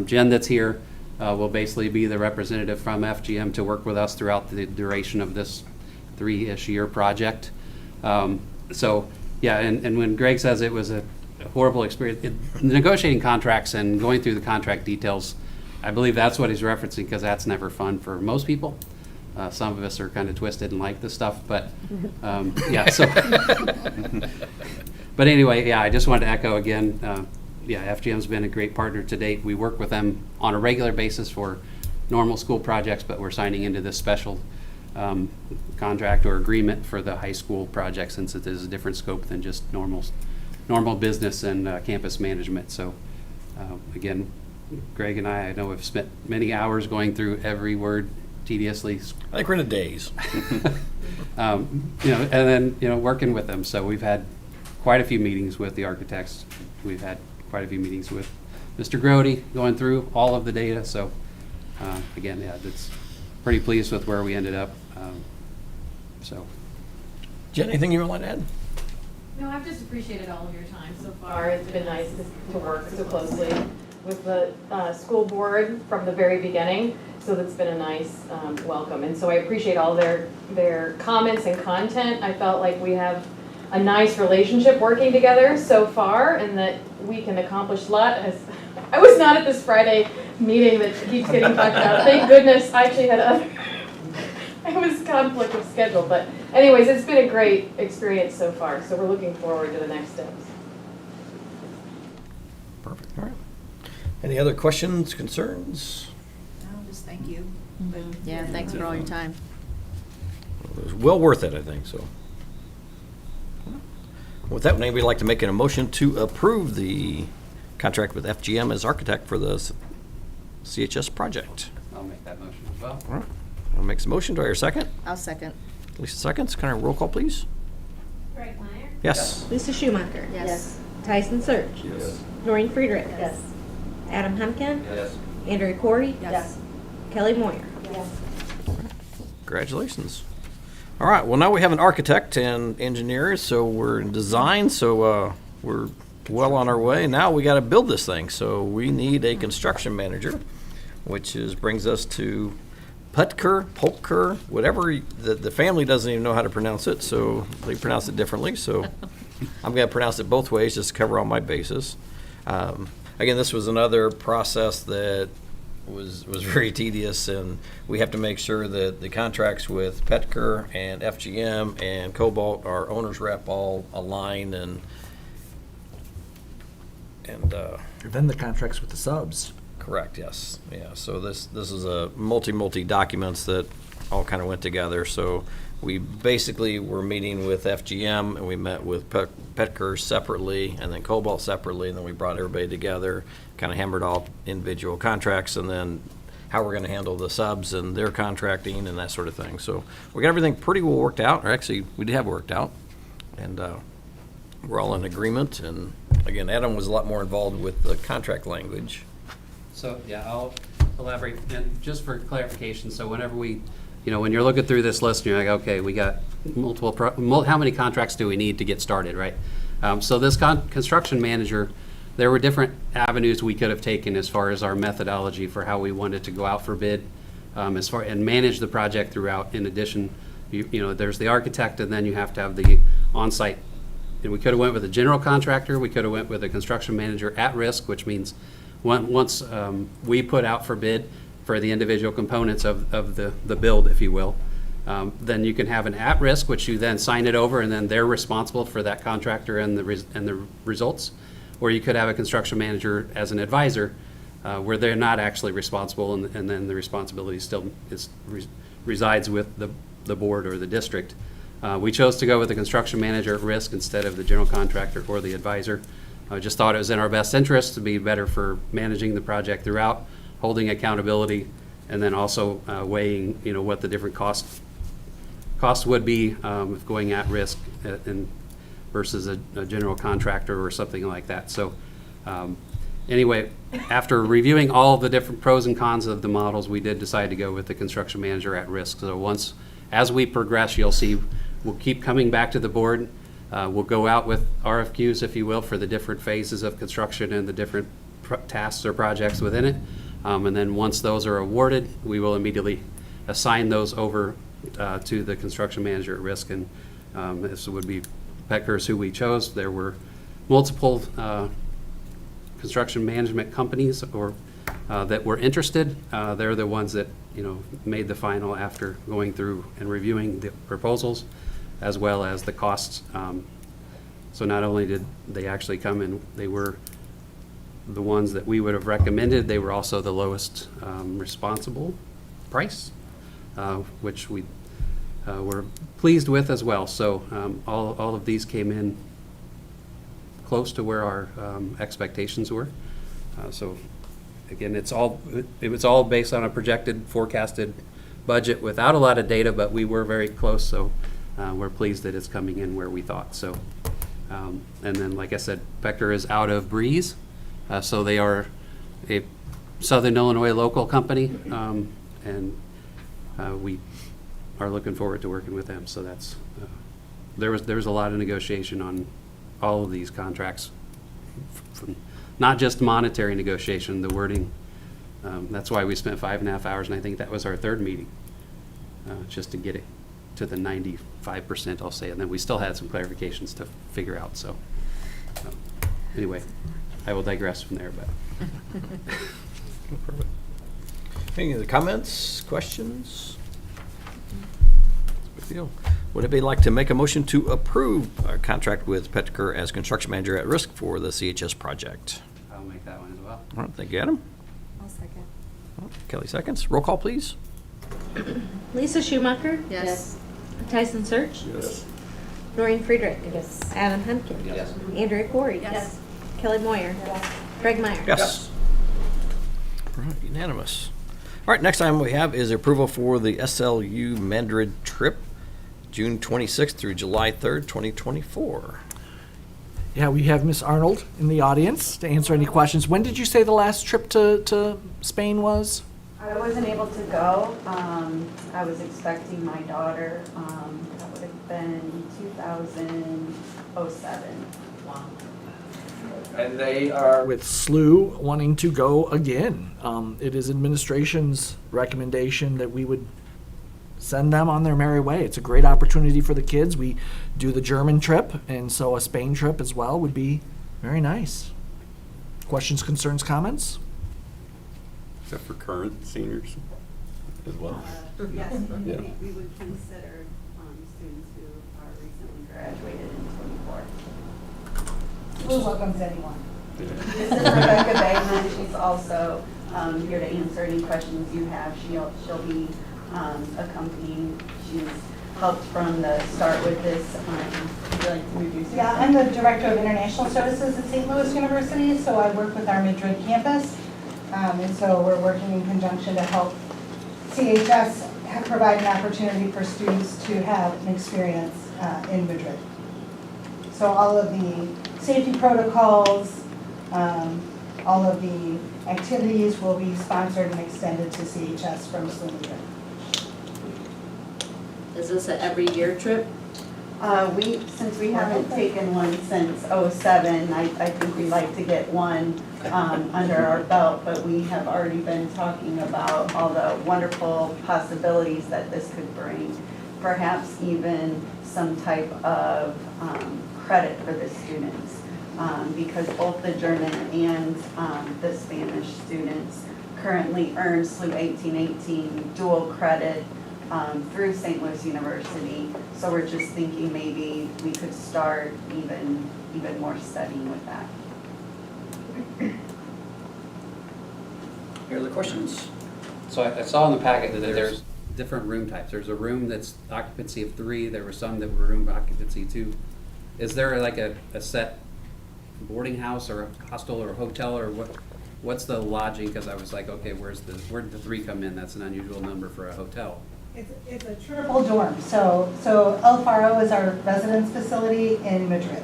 Jen that's here will basically be the representative from FGM to work with us throughout the duration of this 3-ish year project. So yeah, and when Greg says it was a horrible experience, negotiating contracts and going through the contract details, I believe that's what he's referencing, because that's never fun for most people. Some of us are kind of twisted and like this stuff, but yeah, so. But anyway, yeah, I just wanted to echo again, yeah, FGM's been a great partner to date. We work with them on a regular basis for normal school projects, but we're signing into this special contract or agreement for the high school project, since it is a different scope than just normal business and campus management. So again, Greg and I know have spent many hours going through every word tediously. I think we're in a daze. And then, working with them. So we've had quite a few meetings with the architects. We've had quite a few meetings with Mr. Grody, going through all of the data. So again, yeah, it's pretty pleased with where we ended up. So, Jen, anything you want to add? No, I've just appreciated all of your time so far. It's been nice to work so closely with the school board from the very beginning. So that's been a nice welcome. And so I appreciate all their comments and content. I felt like we have a nice relationship working together so far, and that we can accomplish a lot. I was not at this Friday meeting that keeps getting talked about. Thank goodness I actually had it was conflict of schedule. But anyways, it's been a great experience so far. So we're looking forward to the next steps. Perfect. All right. Any other questions, concerns? No, just thank you. Yeah, thanks for all your time. It was well worth it, I think, so. With that, would anybody like to make a motion to approve the contract with FGM as architect for the CHS project? I'll make that motion as well. All right. I'll make some motion. Do I hear a second? I'll second. Lisa seconds. Can I roll call, please? Greg Meyer. Yes. Lisa Schumacher. Yes. Tyson Search. Yes. Noreen Friedrich. Yes. Adam Humpkin. Yes. Andrea Corey. Yes. Kelly Moyer. Yes. Congratulations. All right. Well, now we have an architect and engineer, so we're in design, so we're well on our way. Now we got to build this thing, so we need a construction manager, which brings us to Putker, whatever. The family doesn't even know how to pronounce it, so they pronounce it differently. So I'm going to pronounce it both ways just to cover all my bases. Again, this was another process that was very tedious, and we have to make sure that the contracts with Petker and FGM and Cobalt, our owner's rep, all align and Then the contracts with the subs. correct. Yes, yeah. So this is a multi documents that all kind of went together. So we basically were meeting with FGM, and we met with Petker separately, and then Cobalt separately, and then we brought everybody together, kind of hammered all individual contracts, and then how we're going to handle the subs and their contracting and that sort of thing. So we got everything pretty well worked out, or actually we did have worked out, and we're all in agreement. And again, Adam was a lot more involved with the contract language. So, yeah, I'll elaborate. And just for clarification, so whenever we, when you're looking through this list, you're like, okay, we got how many contracts do we need to get started, right? So this construction manager, there were different avenues we could have taken as far as our methodology for how we wanted to go out for bid, and manage the project throughout. In addition, there's the architect, and then you have to have the on-site. And we could have went with a general contractor. We could have went with a construction manager at risk, which means once we put out for bid for the individual components of the build, if you will, then you can have an at risk, which you then sign it over, and then they're responsible for that contractor and the results. Or you could have a construction manager as an advisor, where they're not actually responsible, and then the responsibility still resides with the board or the district. We chose to go with the construction manager at risk instead of the general contractor or the advisor. I just thought it was in our best interest to be better for managing the project throughout, holding accountability, and then also weighing, what the different costs would be if going at risk versus a general contractor or something like that. So anyway, after reviewing all the different pros and cons of the models, we did decide to go with the construction manager at risk. So once as we progress, you'll see, we'll keep coming back to the board. We'll go out with RFQs, if you will, for the different phases of construction and the different tasks or projects within it. And then once those are awarded, we will immediately assign those over to the construction manager at risk. And this would be Petker's who we chose. There were multiple construction management companies or that were interested. They're the ones that, you know, made the final after going through and reviewing the proposals as well as the costs. So not only did they actually come in, they were the ones that we would have recommended, they were also the lowest responsible price, which we were pleased with as well. So all of these came in close to where our expectations were. So again, it was all based on a projected, forecasted budget without a lot of data, but we were very close. So we're pleased that it's coming in where we thought. So, and then, like I said, Petker is out of Breeze. So they are a Southern Illinois local company, and we are looking forward to working with them. So that's there was a lot of negotiation on all of these contracts, from not just monetary negotiation, the wording. That's why we spent 5.5 hours, and I think that was our third meeting, just to get it to the 95%, I'll say, and then we still had some clarifications to figure out. So anyway, I will digress from there, but. Any other comments, questions? Big deal. Would anybody like to make a motion to approve our contract with Petker as construction manager at risk for the CHS project? I'll make that one as well. All right, thank you, Adam. I'll second. Kelly seconds. Roll call, please. Lisa Schumacher. Yes. Tyson Search. Yes. Noreen Friedrich. Yes. Adam Henkin. Yes. Andrea Corey. Yes. Kelly Moyer. Craig Meyer. Yes. All right, unanimous. All right, next item we have is approval for the SLU Madrid trip, June 26th through July 3rd, 2024. Yeah, we have Miss Arnold in the audience to answer any questions. When did you say the last trip to Spain was? I wasn't able to go. I was expecting my daughter. That would have been 2007. Wow. And they are with SLU wanting to go again. It is administration's recommendation that we would send them on their merry way. It's a great opportunity for the kids. We do the German trip, and so a Spain trip as well would be very nice. Questions, concerns, comments? Except for current seniors as well. Yes, Yeah. we would consider students who are recently graduated in 24. Who welcomes anyone. Yeah. This is Rebecca Bagman. She's also here to answer any questions you have. She'll be accompanying. She's helped from the start with this. Would you like to introduce yourself? Yeah, I'm the Director of International Services at St. Louis University, so I work with our Madrid campus. And so we're working in conjunction to help CHS provide an opportunity for students to have an experience in Madrid. So all of the safety protocols, all of the activities will be sponsored and extended to CHS from SLU Madrid. Is this an every year trip? Since we haven't taken one since '07, I think we'd like to get one under our belt, but we have already been talking about all the wonderful possibilities that this could bring. Perhaps even some type of credit for the students, because both the German and the Spanish students currently earn SLU 1818 dual credit through St. Louis University. So we're just thinking maybe we could start even more studying with that. Any other questions? So I saw in the packet that there's different room types. There's a room that's occupancy of 3. There were some that were room occupancy 2. Is there like a set boarding house or a hostel or a hotel, or what's the lodging? Because I was like, okay, where did the 3 come in? That's an unusual number for a hotel. It's a triple dorm. So El Faro is our residence facility in Madrid.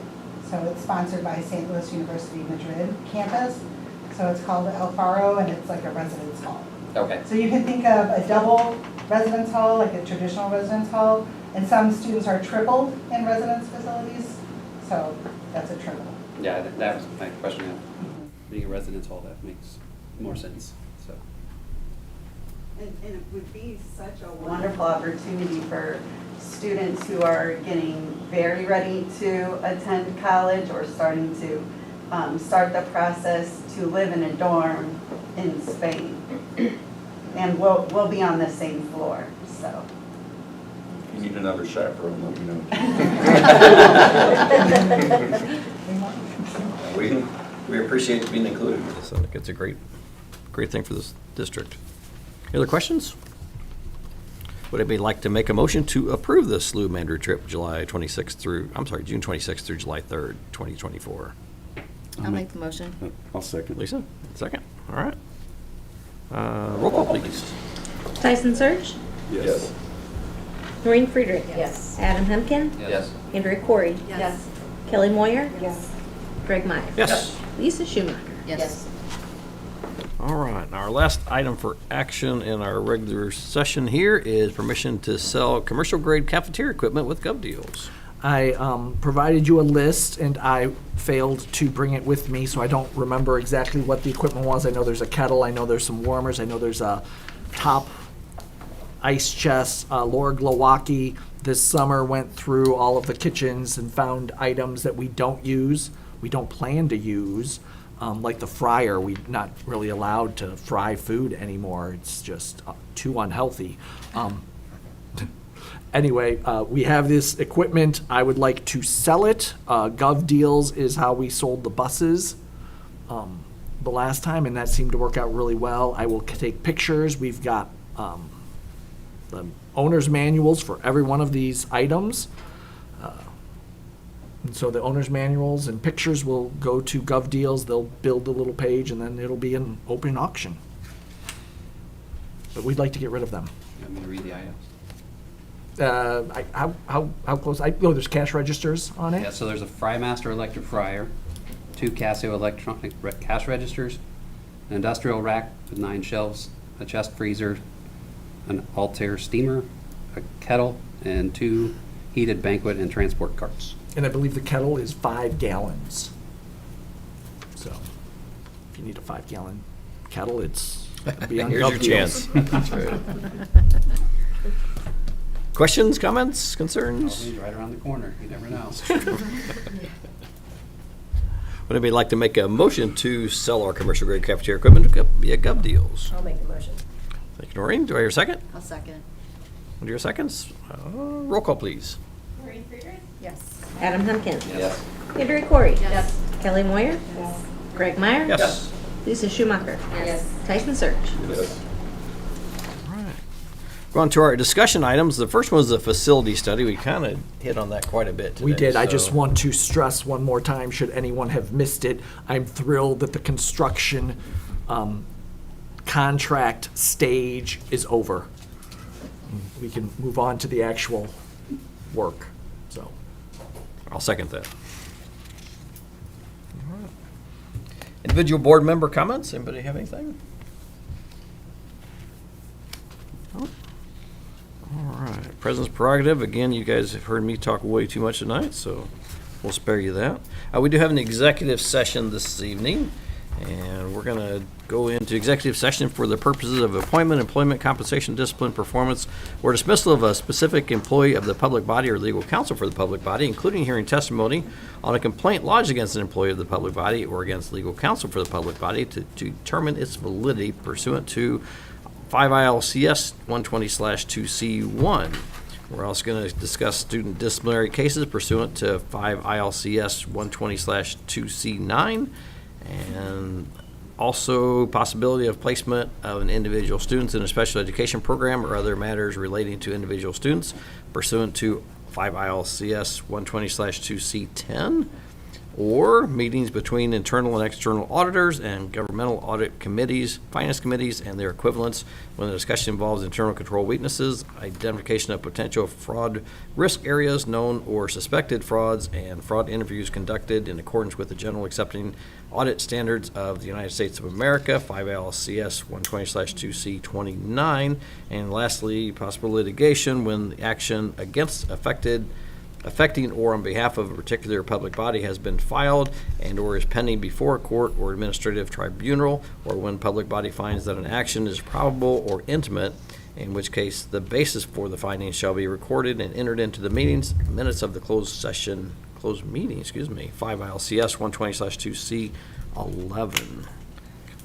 So it's sponsored by St. Louis University Madrid campus. So it's called El Faro, and it's like a residence hall. Okay. So you can think of a double residence hall, like a traditional residence hall, and some students are tripled in residence facilities, so that's a triple. Yeah, that was my question. Being a residence hall, that makes more sense, so. And it would be such a wonderful opportunity for students who are getting very ready to attend college or starting to start the process to live in a dorm in Spain. And we'll be on the same floor, so. If you need another chaperone, let me know. We appreciate you being included with this. I think it's a great thing for this district. Any other questions? Would anybody like to make a motion to approve the SLU Mandarin trip June 26th through July 3rd, 2024? I'll make the motion. I'll second. Lisa, second. All right. Roll call, please. Tyson Search, Yes. Noreen Friedrich. Yes. Adam Hemken, Yes. Andrea Corey, Yes. Kelly Moyer, Yes. Greg Meyer. Yes. Lisa Schumacher. Yes. All right. Our last item for action in our regular session here is permission to sell commercial grade cafeteria equipment with GovDeals. I provided you a list, and I failed to bring it with me, so I don't remember exactly what the equipment was. I know there's a kettle, I know there's some warmers, I know there's a top ice chest. Laura Glowacki this summer went through all of the kitchens and found items that we don't use, we don't plan to use, like the fryer. We're not really allowed to fry food anymore. It's just too unhealthy. Anyway, we have this equipment. I would like to sell it. GovDeals is how we sold the buses the last time, and that seemed to work out really well. I will take pictures. We've got the owner's manuals for every one of these items. And so the owner's manuals and pictures will go to GovDeals. They'll build a little page, and then it'll be an open auction. But we'd like to get rid of them. You want me to read the items? How close? I know there's cash registers on it. Yeah, so there's a Frymaster electric fryer, 2 Casio electronic cash registers, an industrial rack with 9 shelves, a chest freezer, an Altair steamer, a kettle, and 2 heated banquet and transport carts. And I believe the kettle is 5 gallons. So if you need a 5-gallon kettle, it's gonna be on Here's your GovDeals. chance. That's right. Questions, comments, concerns? Always right around the corner, you never know. Would anybody like to make a motion to sell our commercial grade cafeteria equipment via GovDeals? I'll make the motion. Thank you, Noreen. Do I hear a second? I'll second. Do your seconds? Roll call, please. Noreen Friedrich? Yes. Adam Hemken. Yes. Andrea Corey. Yes. Kelly Moyer. Yes. Greg Meyer. Yes. Lisa Schumacher. Yes. Tyson Search. Yes. Go on to our discussion items. The first one is the facility study. We kind of hit on that quite a bit today. We did. I so- just want to stress one more time, should anyone have missed it, I'm thrilled that the construction contract stage is over. We can move on to the actual work, so. I'll second that. Individual board member comments? Anybody have anything? No? All right. President's prerogative. Again, you guys have heard me talk way too much tonight, so we'll spare you that. We do have an executive session this evening, and we're going to go into executive session for the purposes of appointment, employment, compensation, discipline, performance, or dismissal of a specific employee of the public body or legal counsel for the public body, including hearing testimony on a complaint lodged against an employee of the public body or against legal counsel for the public body to determine its validity pursuant to 5 ILCS 120/2C1. We're also going to discuss student disciplinary cases pursuant to 5 ILCS 120/2C9, and also possibility of placement of an individual students in a special education program or other matters relating to individual students pursuant to 5 ILCS 120/2C10, or meetings between internal and external auditors and governmental audit committees, finance committees, and their equivalents when the discussion involves internal control weaknesses, identification of potential fraud risk areas, known or suspected frauds, and fraud interviews conducted in accordance with the general accepting audit standards of the United States of America, 5 ILCS 120/2C29. And lastly, possible litigation when the action against affecting or on behalf of a particular public body has been filed and or is pending before a court or administrative tribunal, or when public body finds that an action is probable or intimate, in which case the basis for the findings shall be recorded and entered into the minutes of the closed meeting, 5 ILCS 120/2C11.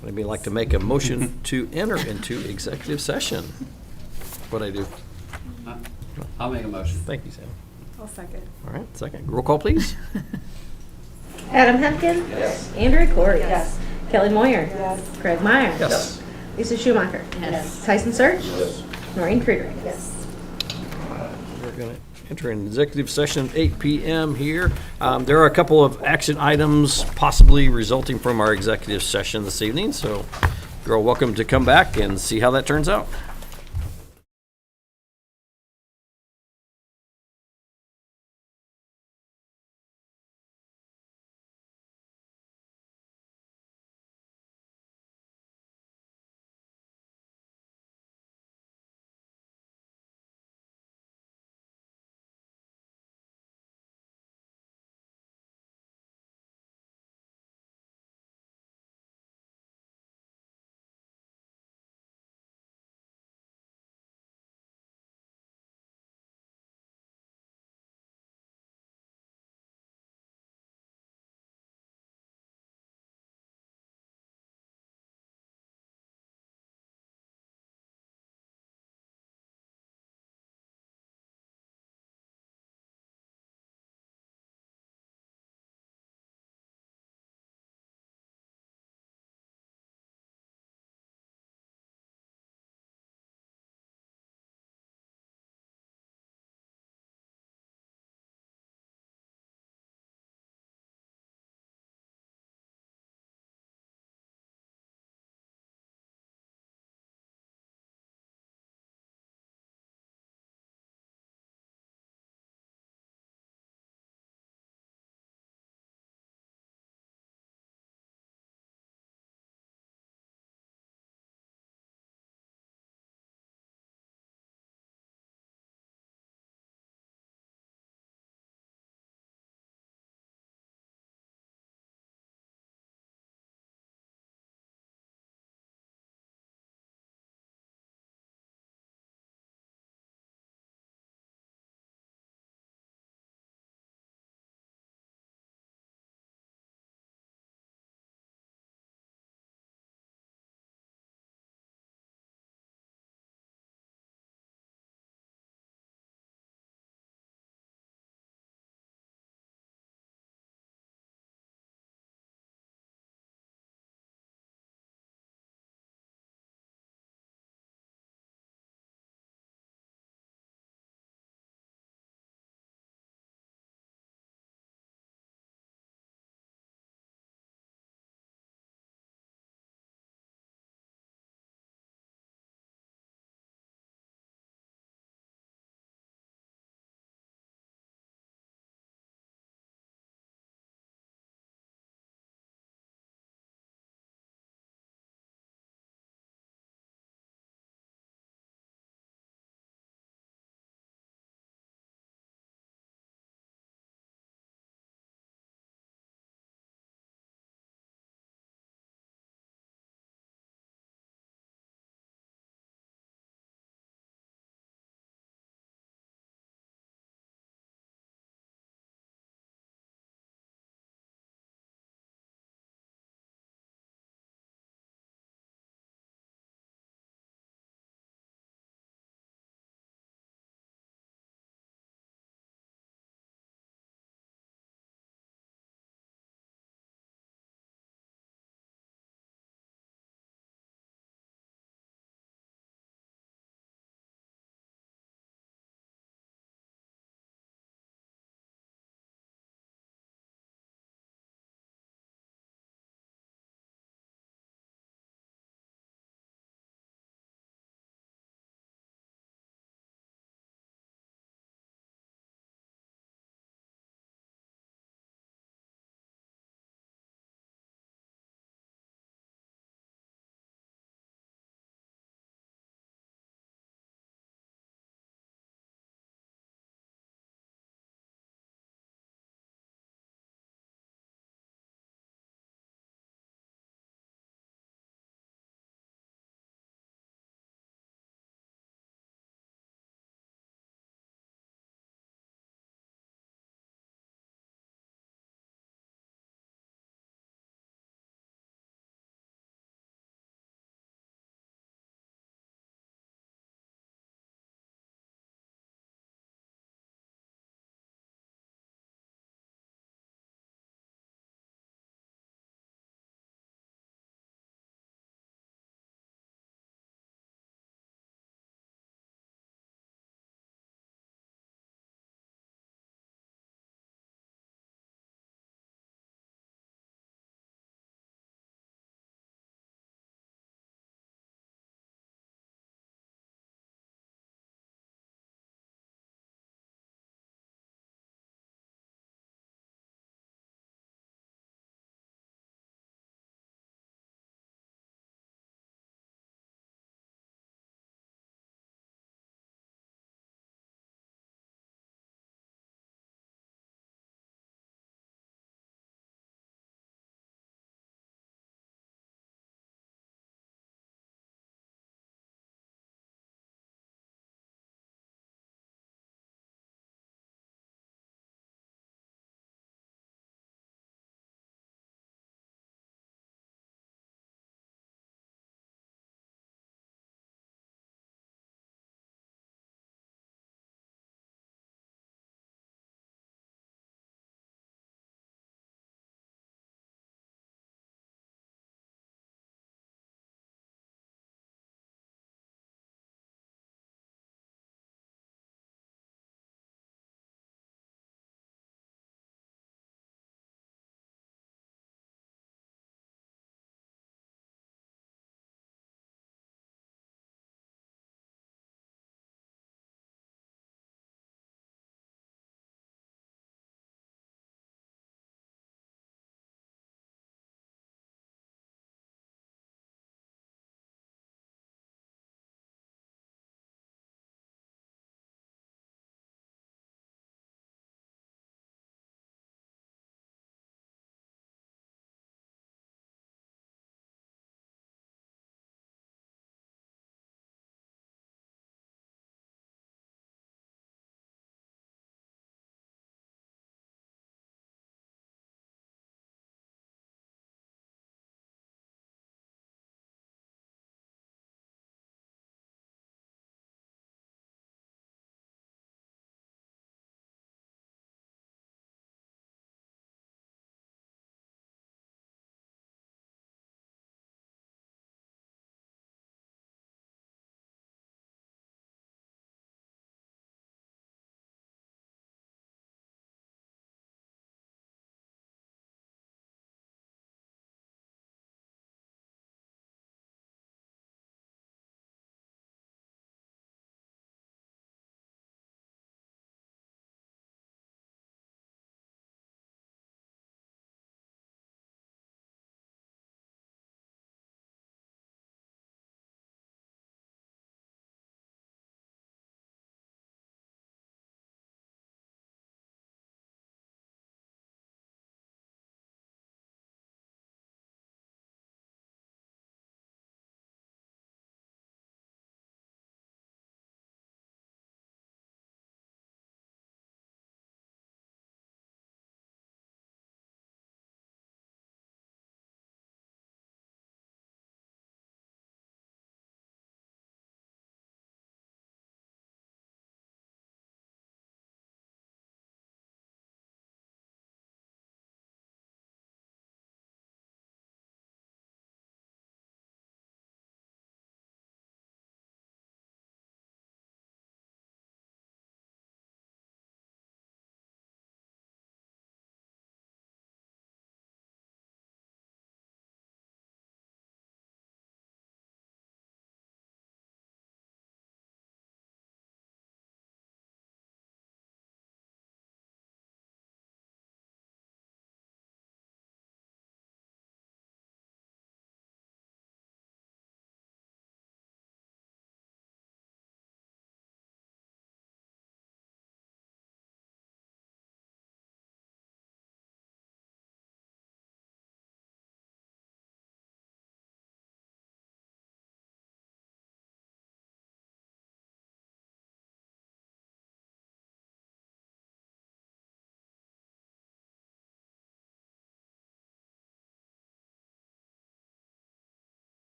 Would anybody like to make a motion to enter into executive session? What'd I do? I'll make a motion. Thank you, Sam. I'll second. All right, second. Roll call, please. Adam Hempkin. Yes. Andrea Corey. Yes. Kelly Moyer. Yes. Craig Meyer. Yes. Lisa Schumacher. Yes. Tyson Search. Yes. Noreen Friedrich. Yes. We're going to enter an executive session at 8 p.m. here. There are a couple of action items possibly resulting from our executive session this evening, so you're all welcome to come back and see how that turns out.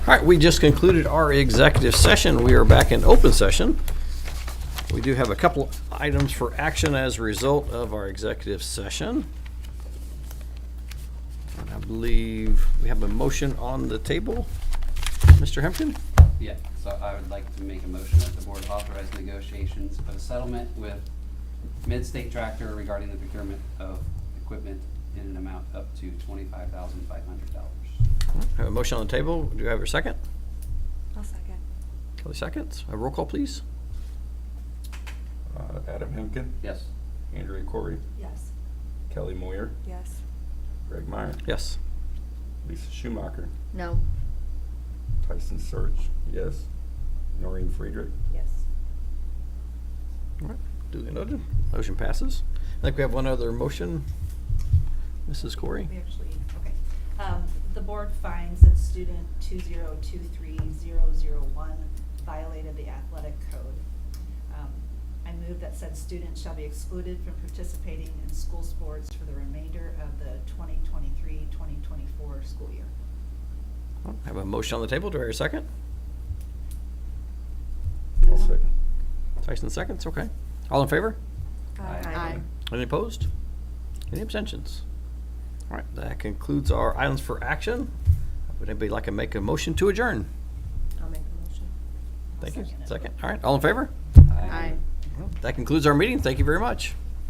All right, we just concluded our executive session. We are back in open session. We do have a couple items for action as a result of our executive session. And I believe we have a motion on the table. Mr. Hempkin? Yeah, so I would like to make a motion that the board authorize negotiations of a settlement with Mid-State Tractor regarding the procurement of equipment in an amount up to $25,500. I have a motion on the table. Do you have a second? I'll second. Kelly seconds. A roll call, please. Adam Hemken, Yes. Andrea Corey, Yes. Kelly Moyer, Yes. Greg Meyer, Yes. Lisa Schumacher, No. Tyson Search, yes. Noreen Friedrich, Yes. All right, duly noted. Motion passes. I think we have one other motion. Mrs. Corey? We actually, okay. The board finds that student 2023001 violated the athletic code. I move that said student shall be excluded from participating in school sports for the remainder of the 2023-2024 school year. I have a motion on the table. Do I hear a second? I'll second. Tyson seconds. Okay. All in favor? Aye. Any opposed? Any abstentions? All right, that concludes our items for action. Would anybody like to make a motion to adjourn? I'll make the motion. Thank you. second it. Second. All right, all in favor? Aye. Well, that concludes our meeting. Thank you very much.